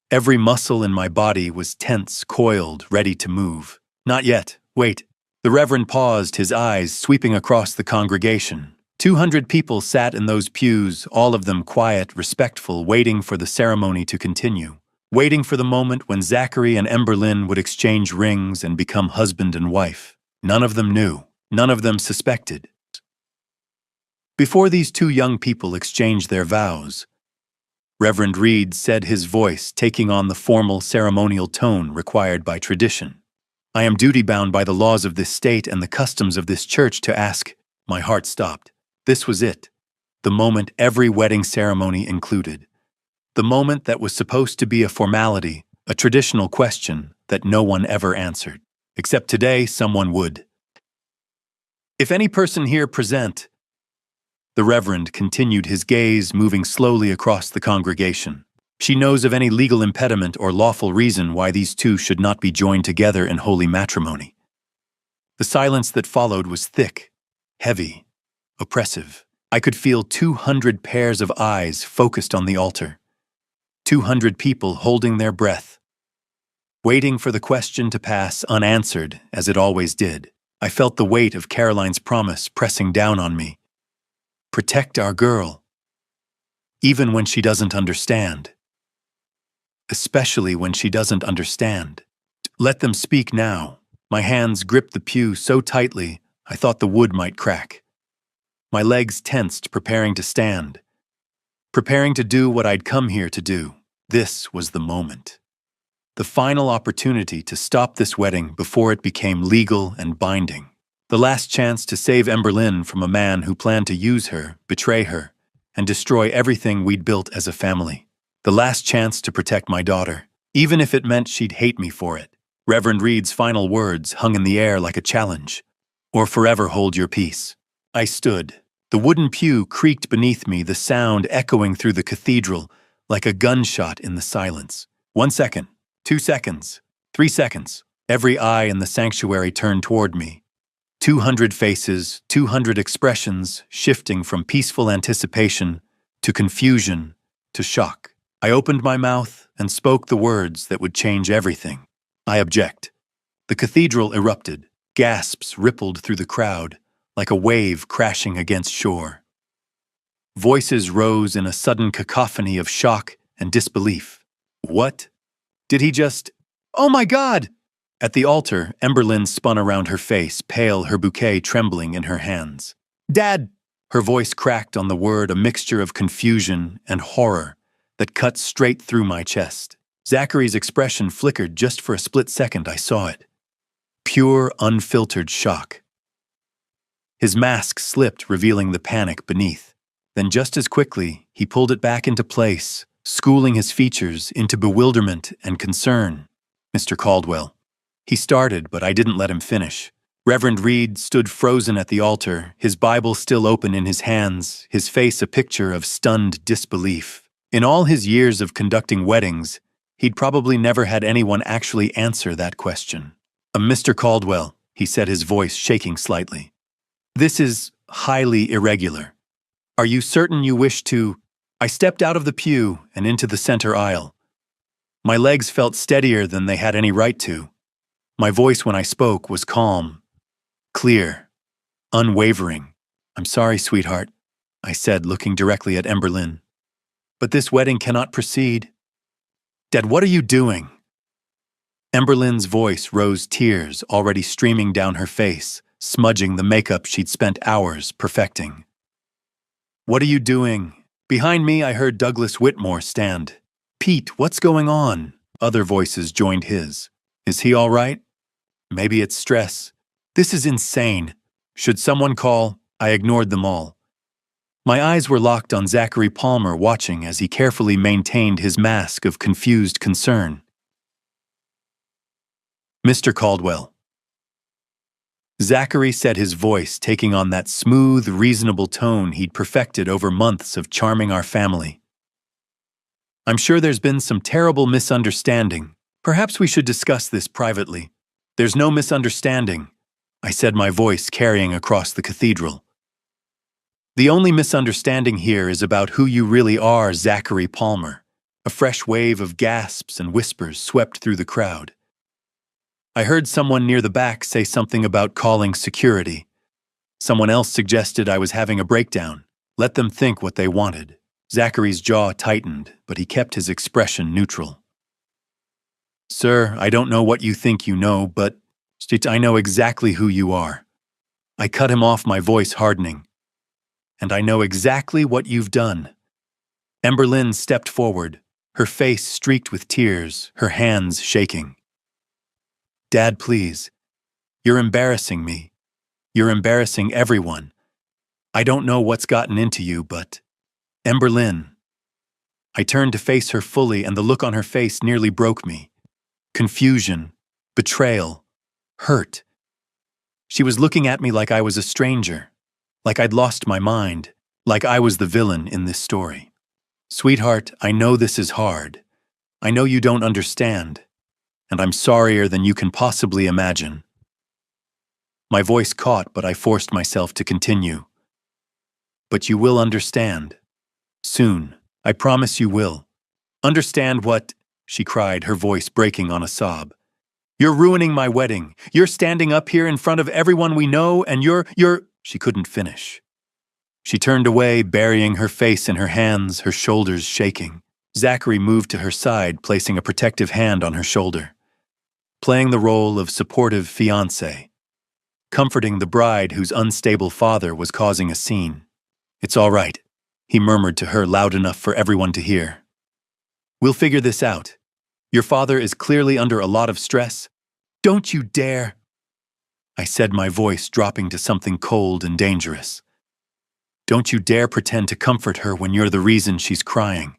Every muscle in my body was tense, coiled, ready to move. Not yet. Wait. The Reverend paused, his eyes sweeping across the congregation. 200 people sat in those pews, all of them quiet, respectful, waiting for the ceremony to continue, waiting for the moment when Zachary and Emberlynn would exchange rings and become husband and wife. None of them knew. None of them suspected. Before these two young people exchanged their vows, Reverend Reed said, his voice taking on the formal ceremonial tone required by tradition, "I am duty-bound by the laws of this state and the customs of this church to ask." My heart stopped. This was it, the moment every wedding ceremony included. The moment that was supposed to be a formality, a traditional question that no one ever answered. Except today, someone would. "If any person here present," the Reverend continued, his gaze moving slowly across the congregation, "she knows of any legal impediment or lawful reason why these two should not be joined together in holy matrimony." The silence that followed was thick, heavy, oppressive. I could feel 200 pairs of eyes focused on the altar, 200 people holding their breath, waiting for the question to pass unanswered, as it always did. I felt the weight of Caroline's promise pressing down on me. Protect our girl, even when she doesn't understand. especially when she doesn't understand. Let them speak now. My hands gripped the pew so tightly I thought the wood might crack. My legs tensed, preparing to stand, preparing to do what I'd come here to do. This was the moment. The final opportunity to stop this wedding before it became legal and binding. The last chance to save Emberlyn from a man who planned to use her, betray her, and destroy everything we'd built as a family. The last chance to protect my daughter, even if it meant she'd hate me for it. Reverend Reed's final words hung in the air like a challenge. Or forever hold your peace. I stood. The wooden pew creaked beneath me, the sound echoing through the cathedral like a gunshot in the silence. 1 second, 2 seconds, 3 seconds. Every eye in the sanctuary turned toward me. 200 faces, 200 expressions, shifting from peaceful anticipation to confusion to shock. I opened my mouth and spoke the words that would change everything. I object. The cathedral erupted. Gasps rippled through the crowd, like a wave crashing against shore. Voices rose in a sudden cacophony of shock and disbelief. What? Did he just... Oh my God! At the altar, Emberlyn spun around her face, pale, her bouquet trembling in her hands. Dad! Her voice cracked on the word, a mixture of confusion and horror that cut straight through my chest. Zachary's expression flickered just for a split second. I saw it. Pure, unfiltered shock. His mask slipped, revealing the panic beneath. Then just as quickly, he pulled it back into place, schooling his features into bewilderment and concern. Mr. Caldwell. He started, but I didn't let him finish. Reverend Reed stood frozen at the altar, his Bible still open in his hands, his face a picture of stunned disbelief. In all his years of conducting weddings, he'd probably never had anyone actually answer that question. Mr. Caldwell, he said, his voice shaking slightly. This is highly irregular. Are you certain you wish to... I stepped out of the pew and into the center aisle. My legs felt steadier than they had any right to. My voice when I spoke was calm, clear, unwavering. I'm sorry, sweetheart, I said, looking directly at Emberlyn. But this wedding cannot proceed. Dad, what are you doing? Emberlyn's voice rose, tears already streaming down her face, smudging the makeup she'd spent hours perfecting. What are you doing? Behind me, I heard Douglas Whitmore stand. Pete, what's going on? Other voices joined his. Is he all right? Maybe it's stress. This is insane. Should someone call? I ignored them all. My eyes were locked on Zachary Palmer, watching as he carefully maintained his mask of confused concern. Mr. Caldwell. Zachary said, his voice taking on that smooth, reasonable tone he'd perfected over months of charming our family. I'm sure there's been some terrible misunderstanding. Perhaps we should discuss this privately. There's no misunderstanding, I said, my voice carrying across the cathedral. The only misunderstanding here is about who you really are, Zachary Palmer. A fresh wave of gasps and whispers swept through the crowd. I heard someone near the back say something about calling security. Someone else suggested I was having a breakdown. Let them think what they wanted. Zachary's jaw tightened, but he kept his expression neutral. Sir, I don't know what you think you know, but I know exactly who you are. I cut him off, my voice hardening. And I know exactly what you've done. Emberlyn stepped forward, her face streaked with tears, her hands shaking. Dad, please. You're embarrassing me. You're embarrassing everyone. I don't know what's gotten into you, but... Emberlyn. I turned to face her fully, and the look on her face nearly broke me. Confusion, betrayal, hurt. She was looking at me like I was a stranger, like I'd lost my mind, like I was the villain in this story. Sweetheart, I know this is hard. I know you don't understand. And I'm sorrier than you can possibly imagine. My voice caught, but I forced myself to continue. But you will understand. Soon. I promise you will. Understand what? She cried, her voice breaking on a sob. You're ruining my wedding. You're standing up here in front of everyone we know, and you're... She couldn't finish. She turned away, burying her face in her hands, her shoulders shaking. Zachary moved to her side, placing a protective hand on her shoulder, playing the role of supportive fiancé, comforting the bride whose unstable father was causing a scene. "It's all right," he murmured to her loud enough for everyone to hear. "We'll figure this out. Your father is clearly under a lot of stress." "Don't you dare," I said, my voice dropping to something cold and dangerous. "Don't you dare pretend to comfort her when you're the reason she's crying."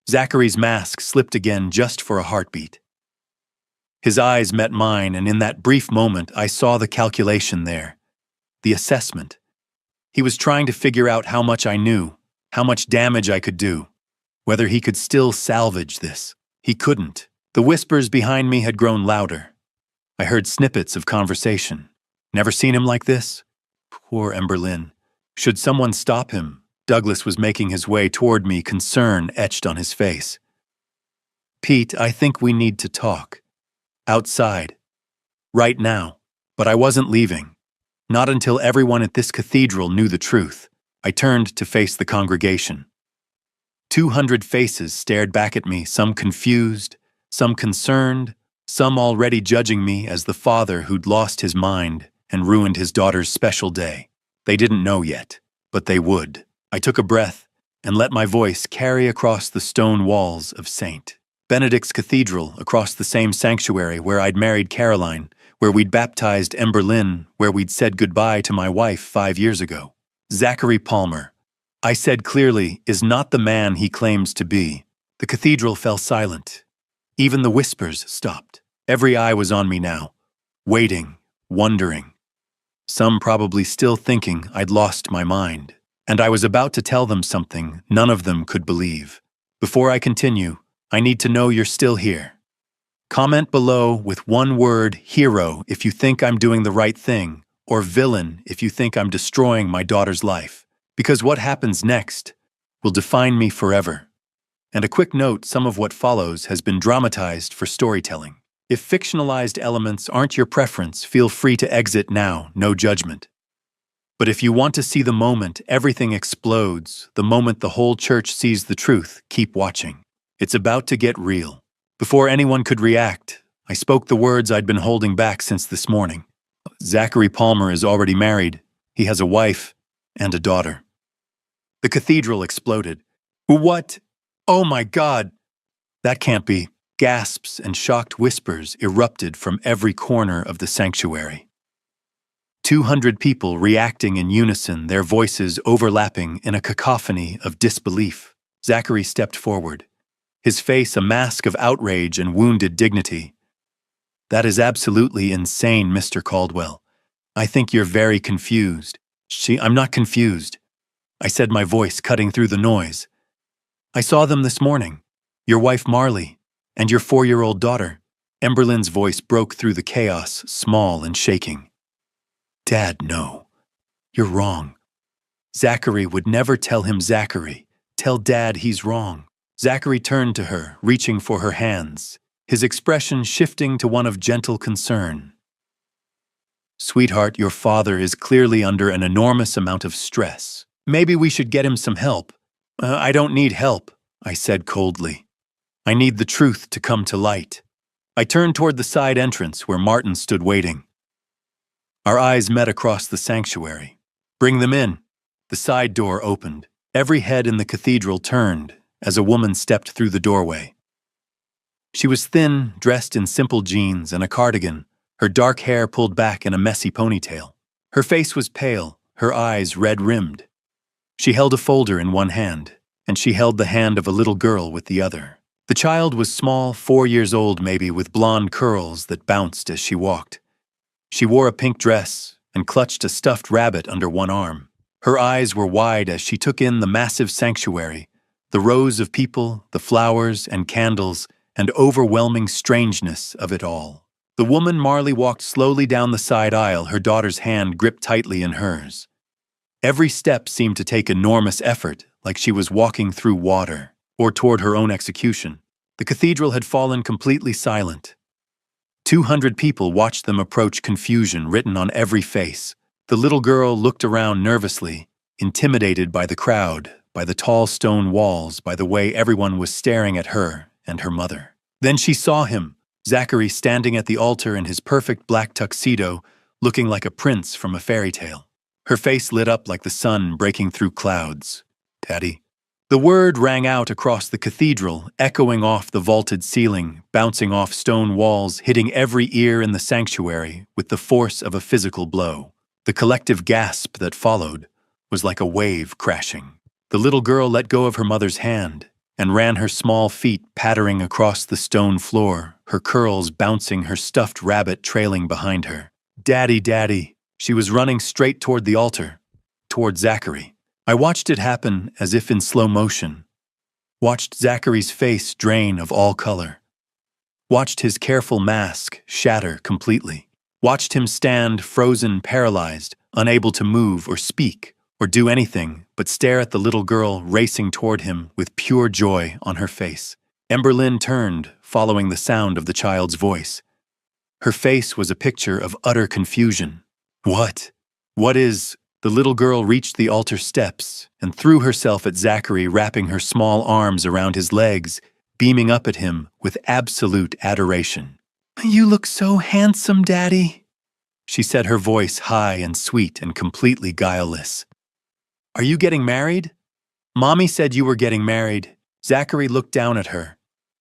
Zachary's mask slipped again just for a heartbeat. His eyes met mine, and in that brief moment I saw the calculation there, the assessment. He was trying to figure out how much I knew, how much damage I could do, whether he could still salvage this. He couldn't. The whispers behind me had grown louder. I heard snippets of conversation. "Never seen him like this? Poor Emberlyn. Should someone stop him?" Douglas was making his way toward me, concern etched on his face. "Pete, I think we need to talk. Outside. Right now." But I wasn't leaving. Not until everyone at this cathedral knew the truth. I turned to face the congregation. 200 faces stared back at me, some confused, some concerned, some already judging me as the father who'd lost his mind and ruined his daughter's special day. They didn't know yet, but they would. I took a breath and let my voice carry across the stone walls of St. Benedict's Cathedral, across the same sanctuary where I'd married Caroline, where we'd baptized Emberlyn, where we'd said goodbye to my wife 5 years ago. "Zachary Palmer," I said clearly, "is not the man he claims to be." The cathedral fell silent. Even the whispers stopped. Every eye was on me now, waiting, wondering. Some probably still thinking I'd lost my mind. And I was about to tell them something none of them could believe. Before I continue, I need to know you're still here. Comment below with one word, hero, if you think I'm doing the right thing, or villain if you think I'm destroying my daughter's life. Because what happens next will define me forever. And a quick note, some of what follows has been dramatized for storytelling. If fictionalized elements aren't your preference, feel free to exit now, no judgment. But if you want to see the moment everything explodes, the moment the whole church sees the truth, keep watching. It's about to get real. Before anyone could react, I spoke the words I'd been holding back since this morning. Zachary Palmer is already married. He has a wife and a daughter. The cathedral exploded. "What? Oh my God! That can't be." Gasps and shocked whispers erupted from every corner of the sanctuary. 200 people reacting in unison, their voices overlapping in a cacophony of disbelief. Zachary stepped forward, his face a mask of outrage and wounded dignity. "That is absolutely insane, Mr. Caldwell. I think you're very confused." "I'm not confused," I said, my voice cutting through the noise. "I saw them this morning. Your wife Marley, and your 4-year-old daughter." Emberlyn's voice broke through the chaos, small and shaking. "Dad, no. You're wrong. Zachary would never tell him Zachary. Tell Dad he's wrong." Zachary turned to her, reaching for her hands, his expression shifting to one of gentle concern. "Sweetheart, your father is clearly under an enormous amount of stress. Maybe we should get him some help." I don't need help," I said coldly. "I need the truth to come to light." I turned toward the side entrance where Martin stood waiting. Our eyes met across the sanctuary. "Bring them in." The side door opened. Every head in the cathedral turned as a woman stepped through the doorway. She was thin, dressed in simple jeans and a cardigan, her dark hair pulled back in a messy ponytail. Her face was pale, her eyes red-rimmed. She held a folder in one hand, and she held the hand of a little girl with the other. The child was small, 4 years old maybe, with blonde curls that bounced as she walked. She wore a pink dress and clutched a stuffed rabbit under one arm. Her eyes were wide as she took in the massive sanctuary, the rows of people, the flowers and candles, and overwhelming strangeness of it all. The woman Marley walked slowly down the side aisle, her daughter's hand gripped tightly in hers. Every step seemed to take enormous effort, like she was walking through water, or toward her own execution. The cathedral had fallen completely silent. 200 people watched them approach, confusion written on every face. The little girl looked around nervously, intimidated by the crowd, by the tall stone walls, by the way everyone was staring at her and her mother. Then she saw him, Zachary, standing at the altar in his perfect black tuxedo, looking like a prince from a fairy tale. Her face lit up like the sun breaking through clouds. "Daddy." The word rang out across the cathedral, echoing off the vaulted ceiling, bouncing off stone walls, hitting every ear in the sanctuary with the force of a physical blow. The collective gasp that followed was like a wave crashing. The little girl let go of her mother's hand and ran her small feet pattering across the stone floor, her curls bouncing, her stuffed rabbit trailing behind her. "Daddy, Daddy." She was running straight toward the altar, toward Zachary. I watched it happen as if in slow motion. Watched Zachary's face drain of all color. Watched his careful mask shatter completely. Watched him stand frozen, paralyzed, unable to move or speak or do anything but stare at the little girl racing toward him with pure joy on her face. Emberlyn turned, following the sound of the child's voice. Her face was a picture of utter confusion. What is... The little girl reached the altar steps and threw herself at Zachary, wrapping her small arms around his legs, beaming up at him with absolute adoration. "You look so handsome, Daddy," she said, her voice high and sweet and completely guileless. "Are you getting married?" "Mommy said you were getting married." Zachary looked down at her,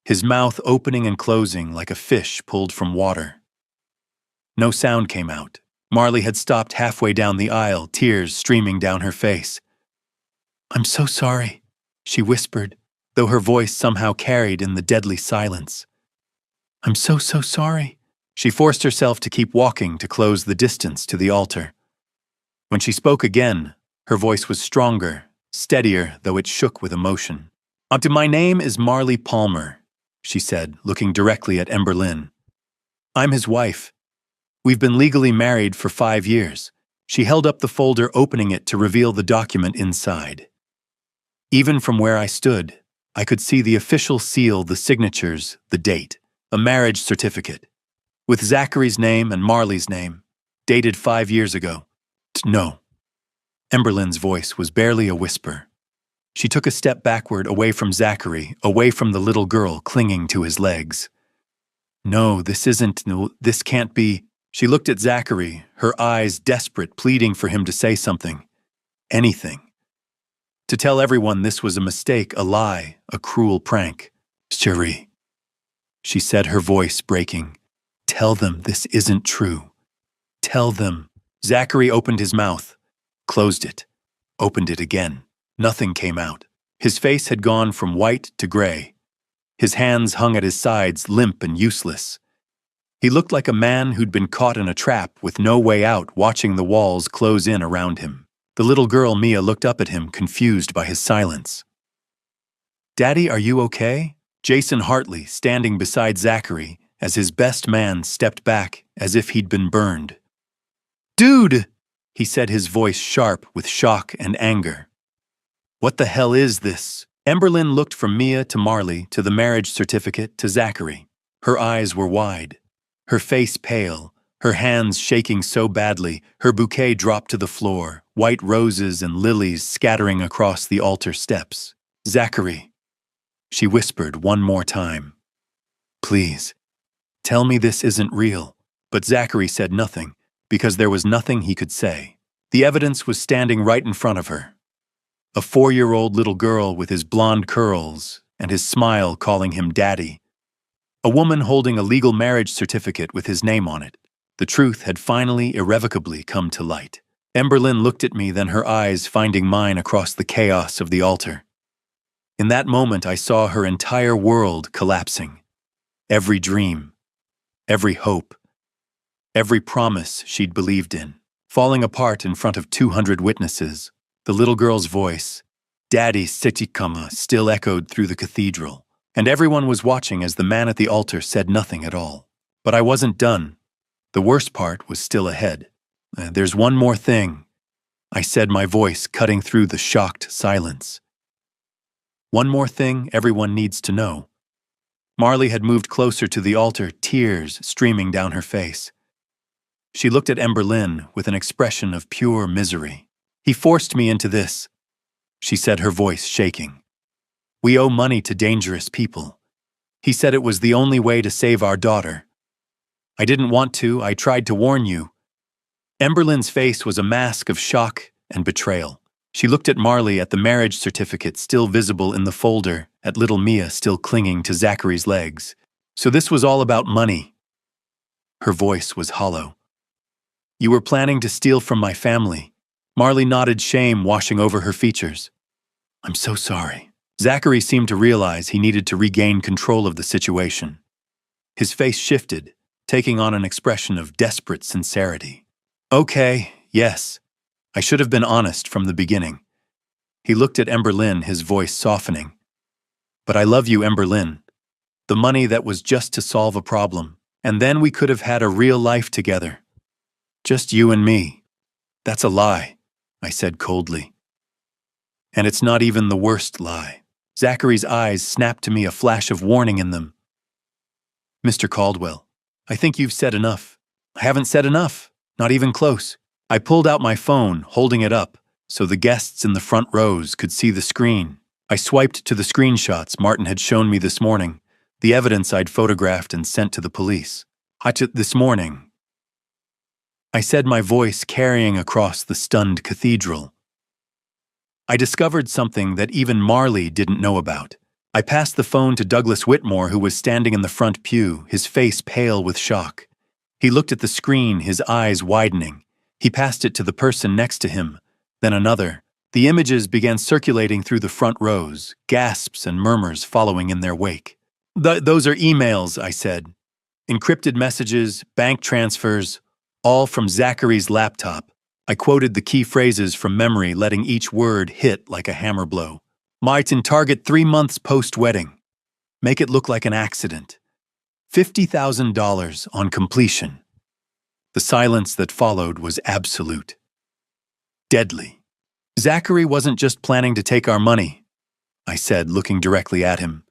his mouth opening and closing like a fish pulled from water. No sound came out. Marley had stopped halfway down the aisle, tears streaming down her face. "I'm so sorry," she whispered, though her voice somehow carried in the deadly silence. "I'm so sorry." She forced herself to keep walking to close the distance to the altar. When she spoke again, her voice was stronger, steadier, though it shook with emotion. "My name is Marley Palmer," she said, looking directly at Emberlyn. "I'm his wife. We've been legally married for 5 years." She held up the folder, opening it to reveal the document inside. Even from where I stood, I could see the official seal, the signatures, the date, a marriage certificate, with Zachary's name and Marley's name, dated 5 years ago. "No." Emberlyn's voice was barely a whisper. She took a step backward, away from Zachary, away from the little girl clinging to his legs. "No, this can't be." She looked at Zachary, her eyes desperate, pleading for him to say something. Anything. To tell everyone this was a mistake, a lie, a cruel prank. "Cherie," she said, her voice breaking. "Tell them this isn't true. Tell them." Zachary opened his mouth, closed it, opened it again. Nothing came out. His face had gone from white to gray. His hands hung at his sides, limp and useless. He looked like a man who'd been caught in a trap with no way out, watching the walls close in around him. The little girl, Mia, looked up at him, confused by his silence. "Daddy, are you okay?" Jason Hartley, standing beside Zachary, as his best man, stepped back as if he'd been burned. "Dude!" he said, his voice sharp with shock and anger. "What the hell is this?" Emberlyn looked from Mia to Marley to the marriage certificate to Zachary. Her eyes were wide. Her face pale, her hands shaking so badly, her bouquet dropped to the floor, white roses and lilies scattering across the altar steps. "Zachary," she whispered one more time. "Please, tell me this isn't real." But Zachary said nothing, because there was nothing he could say. The evidence was standing right in front of her. A 4-year-old little girl with his blonde curls and his smile calling him daddy. A woman holding a legal marriage certificate with his name on it. The truth had finally, irrevocably come to light. Emberlyn looked at me, then her eyes finding mine across the chaos of the altar. In that moment, I saw her entire world collapsing. Every dream, every hope, every promise she'd believed in, falling apart in front of 200 witnesses. The little girl's voice, "Daddy Sitikama," still echoed through the cathedral. And everyone was watching as the man at the altar said nothing at all. But I wasn't done. The worst part was still ahead. "There's one more thing," I said, my voice cutting through the shocked silence. "One more thing everyone needs to know." Marley had moved closer to the altar, tears streaming down her face. She looked at Emberlyn with an expression of pure misery. "He forced me into this. she said, her voice shaking. We owe money to dangerous people. He said it was the only way to save our daughter. I didn't want to. I tried to warn you. Emberlyn's face was a mask of shock and betrayal. She looked at Marley, at the marriage certificate still visible in the folder, at little Mia still clinging to Zachary's legs. So this was all about money. Her voice was hollow. You were planning to steal from my family. Marley nodded, shame washing over her features. I'm so sorry. Zachary seemed to realize he needed to regain control of the situation. His face shifted, taking on an expression of desperate sincerity. Okay, yes. I should have been honest from the beginning. He looked at Emberlyn, his voice softening. But I love you, Emberlyn. The money that was just to solve a problem, and then we could have had a real life together. Just you and me. That's a lie, I said coldly. And it's not even the worst lie. Zachary's eyes snapped to me, a flash of warning in them. Mr. Caldwell, I think you've said enough. I haven't said enough, not even close. I pulled out my phone, holding it up, so the guests in the front rows could see the screen. I swiped to the screenshots Martin had shown me this morning, the evidence I'd photographed and sent to the police. This morning, I said, my voice carrying across the stunned cathedral. I discovered something that even Marley didn't know about. I passed the phone to Douglas Whitmore, who was standing in the front pew, his face pale with shock. He looked at the screen, his eyes widening. He passed it to the person next to him, then another. The images began circulating through the front rows, gasps and murmurs following in their wake. Those are emails, I said. Encrypted messages, bank transfers, all from Zachary's laptop. I quoted the key phrases from memory, letting each word hit like a hammer blow. Martin, target 3 months post-wedding. Make it look like an accident. $50,000 on completion. The silence that followed was absolute. Deadly. Zachary wasn't just planning to take our money, I said, looking directly at him.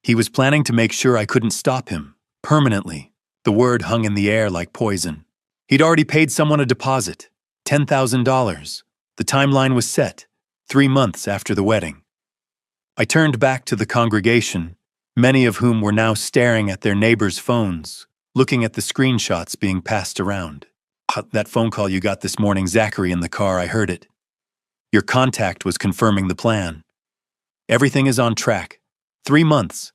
He was planning to make sure I couldn't stop him, permanently. The word hung in the air like poison. He'd already paid someone a deposit, $10,000. The timeline was set, 3 months after the wedding. I turned back to the congregation, many of whom were now staring at their neighbors' phones, looking at the screenshots being passed around. That phone call you got this morning, Zachary, in the car, I heard it. Your contact was confirming the plan. Everything is on track. 3 months,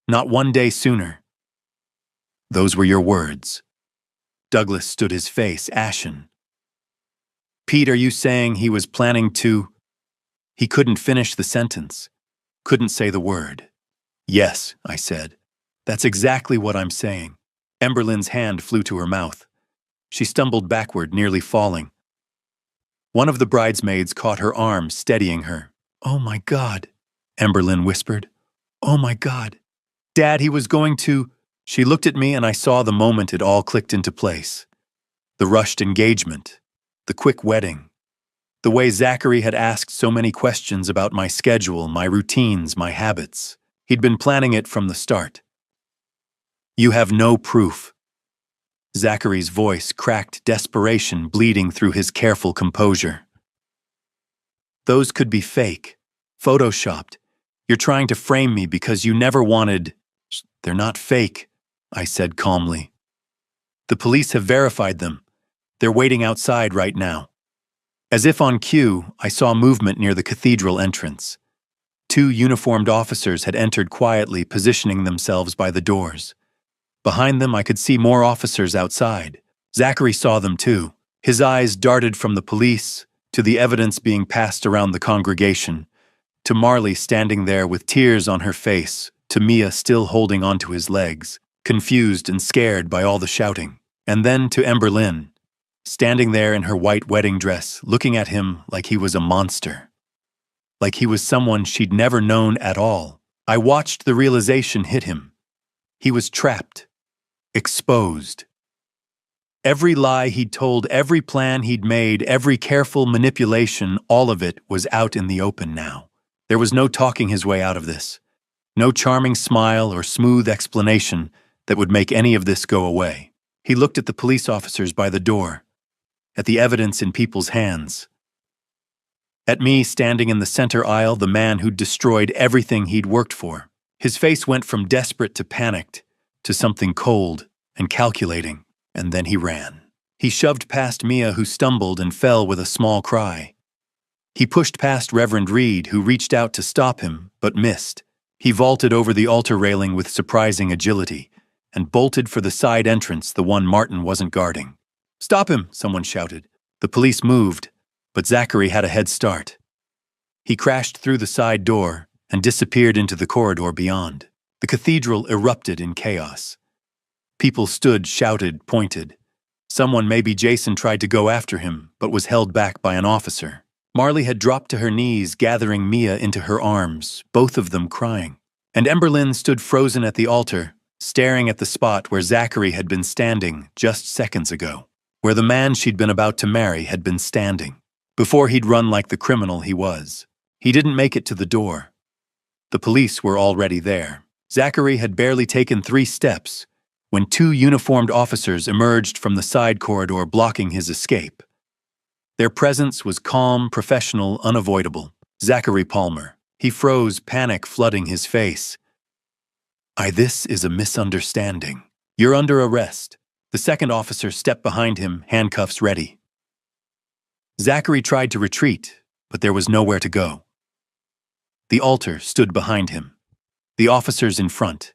not 1 day sooner. Those were your words. Douglas stood, his face ashen. Pete, are you saying he was planning to... He couldn't finish the sentence, couldn't say the word. Yes, I said. That's exactly what I'm saying. Emberlyn's hand flew to her mouth. She stumbled backward, nearly falling. One of the bridesmaids caught her arm, steadying her. Oh my God, Emberlyn whispered. Oh my God. Dad, he was going to... She looked at me and I saw the moment it all clicked into place. The rushed engagement, the quick wedding, the way Zachary had asked so many questions about my schedule, my routines, my habits. He'd been planning it from the start. You have no proof. Zachary's voice cracked, desperation bleeding through his careful composure. Those could be fake, photoshopped. You're trying to frame me because you never wanted... They're not fake, I said calmly. The police have verified them. They're waiting outside right now. As if on cue, I saw movement near the cathedral entrance. 2 uniformed officers had entered quietly, positioning themselves by the doors. Behind them, I could see more officers outside. Zachary saw them too. His eyes darted from the police to the evidence being passed around the congregation, to Marley standing there with tears on her face, to Mia still holding onto his legs, confused and scared by all the shouting, and then to Emberlyn, standing there in her white wedding dress, looking at him like he was a monster, like he was someone she'd never known at all. I watched the realization hit him. He was trapped, exposed. Every lie he'd told, every plan he'd made, every careful manipulation, all of it was out in the open now. There was no talking his way out of this. No charming smile or smooth explanation that would make any of this go away. He looked at the police officers by the door, at the evidence in people's hands. At me, standing in the center aisle, the man who'd destroyed everything he'd worked for. His face went from desperate to panicked, to something cold and calculating, and then he ran. He shoved past Mia, who stumbled and fell with a small cry. He pushed past Reverend Reed, who reached out to stop him, but missed. He vaulted over the altar railing with surprising agility, and bolted for the side entrance, the one Martin wasn't guarding. "Stop him!" someone shouted. The police moved, but Zachary had a head start. He crashed through the side door and disappeared into the corridor beyond. The cathedral erupted in chaos. People stood, shouted, pointed. Someone, maybe Jason, tried to go after him, but was held back by an officer. Marley had dropped to her knees, gathering Mia into her arms, both of them crying. And Emberlyn stood frozen at the altar, staring at the spot where Zachary had been standing just seconds ago, where the man she'd been about to marry had been standing, before he'd run like the criminal he was. He didn't make it to the door. The police were already there. Zachary had barely taken 3 steps when 2 uniformed officers emerged from the side corridor, blocking his escape. Their presence was calm, professional, unavoidable. Zachary Palmer. He froze, panic flooding his face. This is a misunderstanding. You're under arrest." The second officer stepped behind him, handcuffs ready. Zachary tried to retreat, but there was nowhere to go. The altar stood behind him. The officers in front.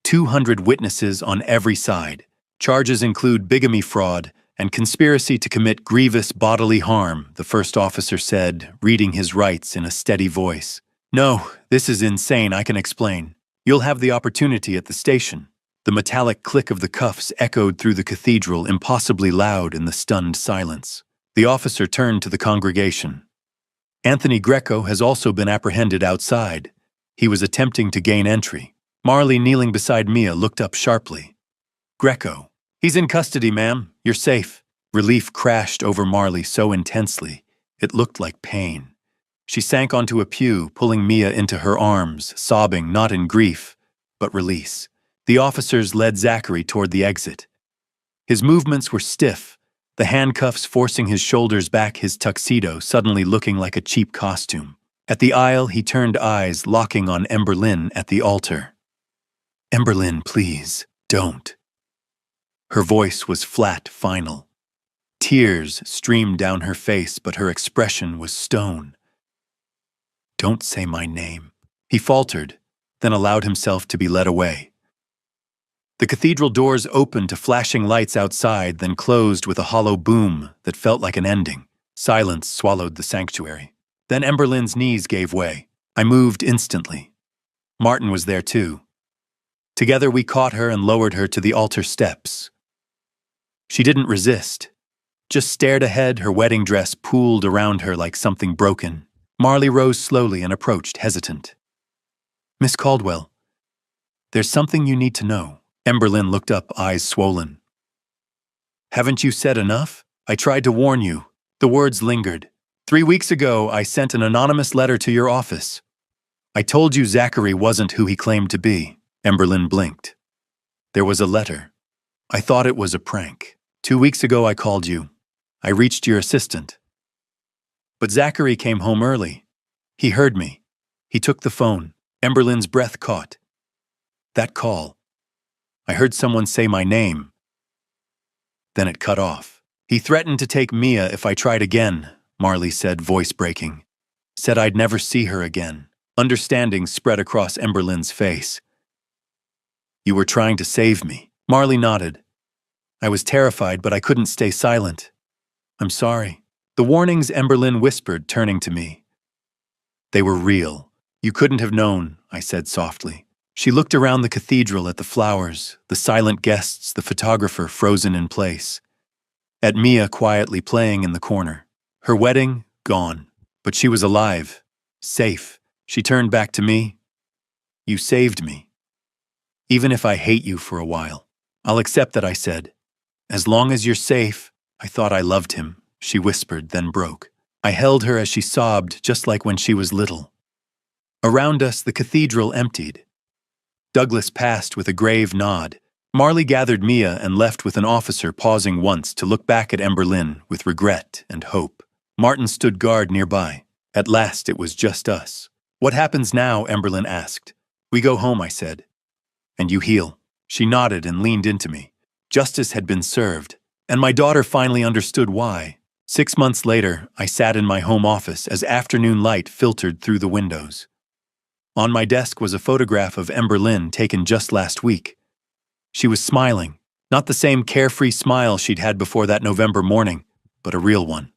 200 witnesses on every side. Charges include bigamy, fraud, and conspiracy to commit grievous bodily harm, the first officer said, reading his rights in a steady voice. "No, this is insane, I can explain. You'll have the opportunity at the station." The metallic click of the cuffs echoed through the cathedral, impossibly loud in the stunned silence. The officer turned to the congregation. "Anthony Greco has also been apprehended outside. He was attempting to gain entry." Marley, kneeling beside Mia, looked up sharply. "Greco. He's in custody, ma'am. You're safe." Relief crashed over Marley so intensely, it looked like pain. She sank onto a pew, pulling Mia into her arms, sobbing not in grief, but release. The officers led Zachary toward the exit. His movements were stiff, the handcuffs forcing his shoulders back, his tuxedo suddenly looking like a cheap costume. At the aisle, he turned, eyes locking on Emberlyn at the altar. "Emberlyn, please, don't." Her voice was flat, final. Tears streamed down her face, but her expression was stone. "Don't say my name," he faltered, then allowed himself to be led away. The cathedral doors opened to flashing lights outside, then closed with a hollow boom that felt like an ending. Silence swallowed the sanctuary. Then Emberlyn's knees gave way. I moved instantly. Martin was there too. Together we caught her and lowered her to the altar steps. She didn't resist, just stared ahead, her wedding dress pooled around her like something broken. Marley rose slowly and approached, hesitant. "Miss Caldwell, there's something you need to know." Emberlyn looked up, eyes swollen. "Haven't you said enough? I tried to warn you." The words lingered. 3 weeks ago, I sent an anonymous letter to your office. I told you Zachary wasn't who he claimed to be." Emberlyn blinked. "There was a letter. I thought it was a prank. 2 weeks ago, I called you. I reached your assistant. But Zachary came home early. He heard me. He took the phone." Emberlyn's breath caught. "That call. I heard someone say my name." Then it cut off. "He threatened to take Mia if I tried again," Marley said, voice breaking. "Said I'd never see her again." Understanding spread across Emberlyn's face. "You were trying to save me." Marley nodded. "I was terrified, but I couldn't stay silent. I'm sorry." The warnings, Emberlyn whispered, turning to me. "They were real. You couldn't have known," I said softly. She looked around the cathedral at the flowers, the silent guests, the photographer frozen in place. At Mia quietly playing in the corner. Her wedding, gone. But she was alive. Safe. She turned back to me. "You saved me. Even if I hate you for a while. I'll accept that," I said. "As long as you're safe." "I thought I loved him," she whispered, then broke. I held her as she sobbed, just like when she was little. Around us, the cathedral emptied. Douglas passed with a grave nod. Marley gathered Mia and left with an officer pausing once to look back at Emberlyn with regret and hope. Martin stood guard nearby. At last, it was just us. What happens now? Emberlyn asked. We go home, I said. And you heal. She nodded and leaned into me. Justice had been served, and my daughter finally understood why. 6 months later, I sat in my home office as afternoon light filtered through the windows. On my desk was a photograph of Emberlyn taken just last week. She was smiling, not the same carefree smile she'd had before that November morning, but a real one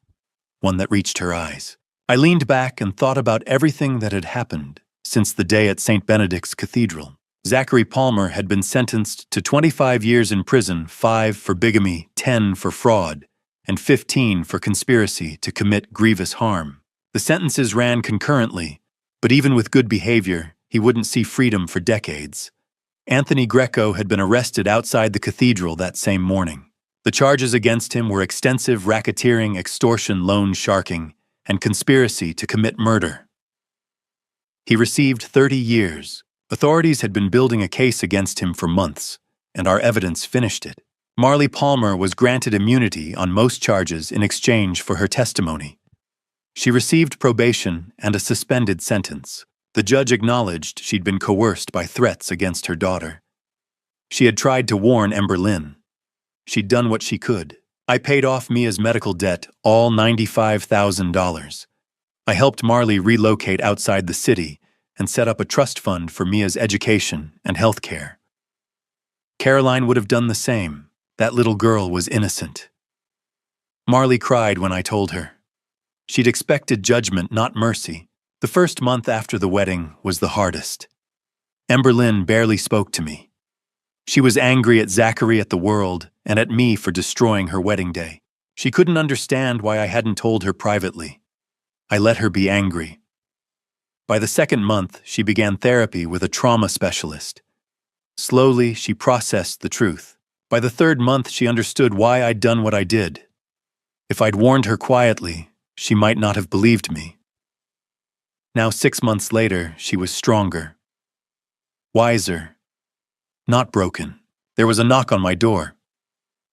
that reached her eyes. I leaned back and thought about everything that had happened since the day at St. Benedict's Cathedral. Zachary Palmer had been sentenced to 25 years in prison, 5 for bigamy, 10 for fraud, and 15 for conspiracy to commit grievous harm. The sentences ran concurrently, but even with good behavior, he wouldn't see freedom for decades. Anthony Greco had been arrested outside the cathedral that same morning. The charges against him were extensive racketeering, extortion, loan sharking, and conspiracy to commit murder. He received 30 years. Authorities had been building a case against him for months, and our evidence finished it. Marley Palmer was granted immunity on most charges in exchange for her testimony. She received probation and a suspended sentence. The judge acknowledged she'd been coerced by threats against her daughter. She had tried to warn Emberlyn. She'd done what she could. I paid off Mia's medical debt, all $95,000. I helped Marley relocate outside the city and set up a trust fund for Mia's education and health care. Caroline would have done the same. That little girl was innocent. Marley cried when I told her. She'd expected judgment, not mercy. The first month after the wedding was the hardest. Emberlyn barely spoke to me. She was angry at Zachary, at the world, and at me for destroying her wedding day. She couldn't understand why I hadn't told her privately. I let her be angry. By the second month, she began therapy with a trauma specialist. Slowly, she processed the truth. By the third month, she understood why I'd done what I did. If I'd warned her quietly, she might not have believed me. Now, 6 months later, she was stronger, wiser, not broken. There was a knock on my door.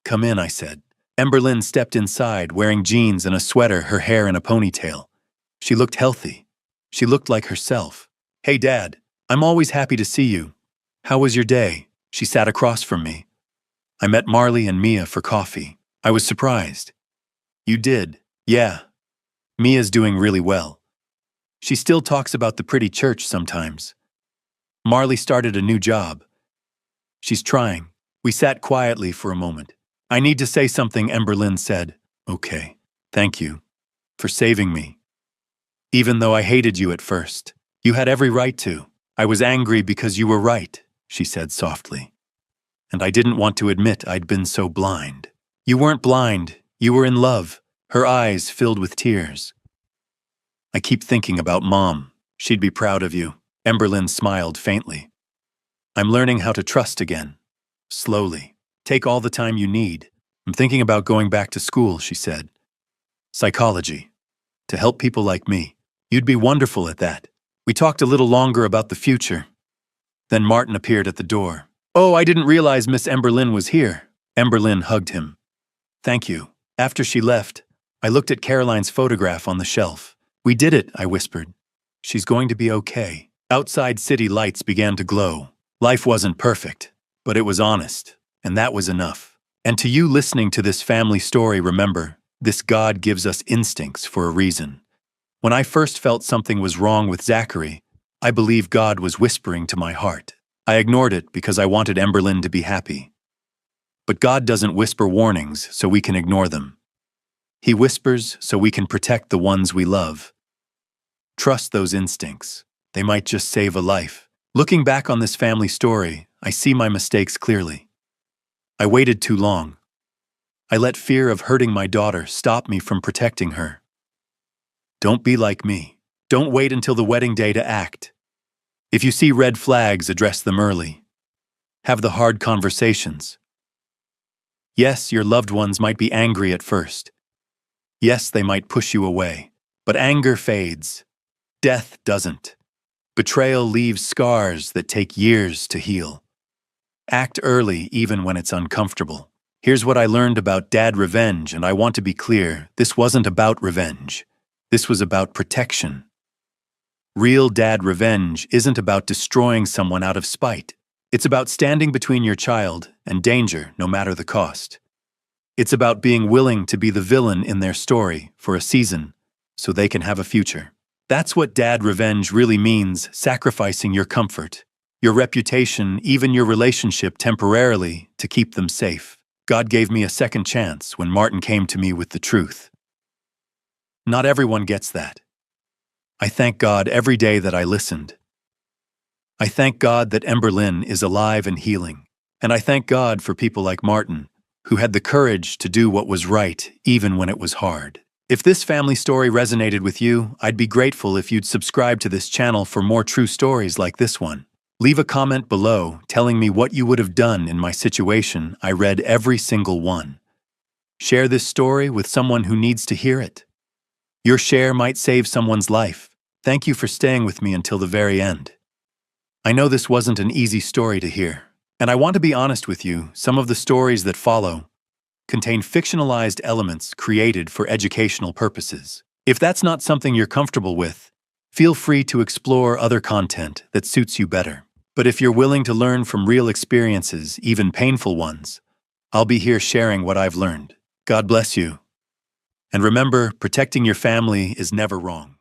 Come in, I said. Emberlyn stepped inside, wearing jeans and a sweater, her hair in a ponytail. She looked healthy. She looked like herself. Hey, Dad, I'm always happy to see you. How was your day? She sat across from me. I met Marley and Mia for coffee. I was surprised. You did? Yeah. Mia's doing really well. She still talks about the pretty church sometimes. Marley started a new job. She's trying. We sat quietly for a moment. I need to say something, Emberlyn said. Okay. Thank you for saving me. Even though I hated you at first, you had every right to. I was angry because you were right, she said softly. And I didn't want to admit I'd been so blind. You weren't blind. You were in love. Her eyes filled with tears. I keep thinking about Mom. She'd be proud of you. Emberlyn smiled faintly. I'm learning how to trust again. Slowly. Take all the time you need. I'm thinking about going back to school, she said. Psychology. To help people like me. You'd be wonderful at that. We talked a little longer about the future. Then Martin appeared at the door. Oh, I didn't realize Miss Emberlyn was here. Emberlyn hugged him. Thank you. After she left, I looked at Caroline's photograph on the shelf. We did it, I whispered. She's going to be okay. Outside city lights began to glow. Life wasn't perfect, but it was honest, and that was enough. And to you listening to this family story, remember, this God gives us instincts for a reason. When I first felt something was wrong with Zachary, I believe God was whispering to my heart. I ignored it because I wanted Emberlyn to be happy. But God doesn't whisper warnings so we can ignore them. He whispers so we can protect the ones we love. Trust those instincts. They might just save a life. Looking back on this family story, I see my mistakes clearly. I waited too long. I let fear of hurting my daughter stop me from protecting her. Don't be like me. Don't wait until the wedding day to act. If you see red flags, address them early. Have the hard conversations. Yes, your loved ones might be angry at first. Yes, they might push you away. But anger fades. Death doesn't. Betrayal leaves scars that take years to heal. Act early even when it's uncomfortable. Here's what I learned about dad revenge, and I want to be clear, this wasn't about revenge. This was about protection. Real dad revenge isn't about destroying someone out of spite. It's about standing between your child and danger, no matter the cost. It's about being willing to be the villain in their story for a season so they can have a future. That's what dad revenge really means, sacrificing your comfort, your reputation, even your relationship temporarily to keep them safe. God gave me a second chance when Martin came to me with the truth. Not everyone gets that. I thank God every day that I listened. I thank God that Emberlyn is alive and healing. And I thank God for people like Martin, who had the courage to do what was right, even when it was hard. If this family story resonated with you, I'd be grateful if you'd subscribe to this channel for more true stories like this one. Leave a comment below telling me what you would have done in my situation. I read every single one. Share this story with someone who needs to hear it. Your share might save someone's life. Thank you for staying with me until the very end. I know this wasn't an easy story to hear, and I want to be honest with you, some of the stories that follow contain fictionalized elements created for educational purposes. If that's not something you're comfortable with, feel free to explore other content that suits you better. But if you're willing to learn from real experiences, even painful ones, I'll be here sharing what I've learned. God bless you. And remember, protecting your family is never wrong.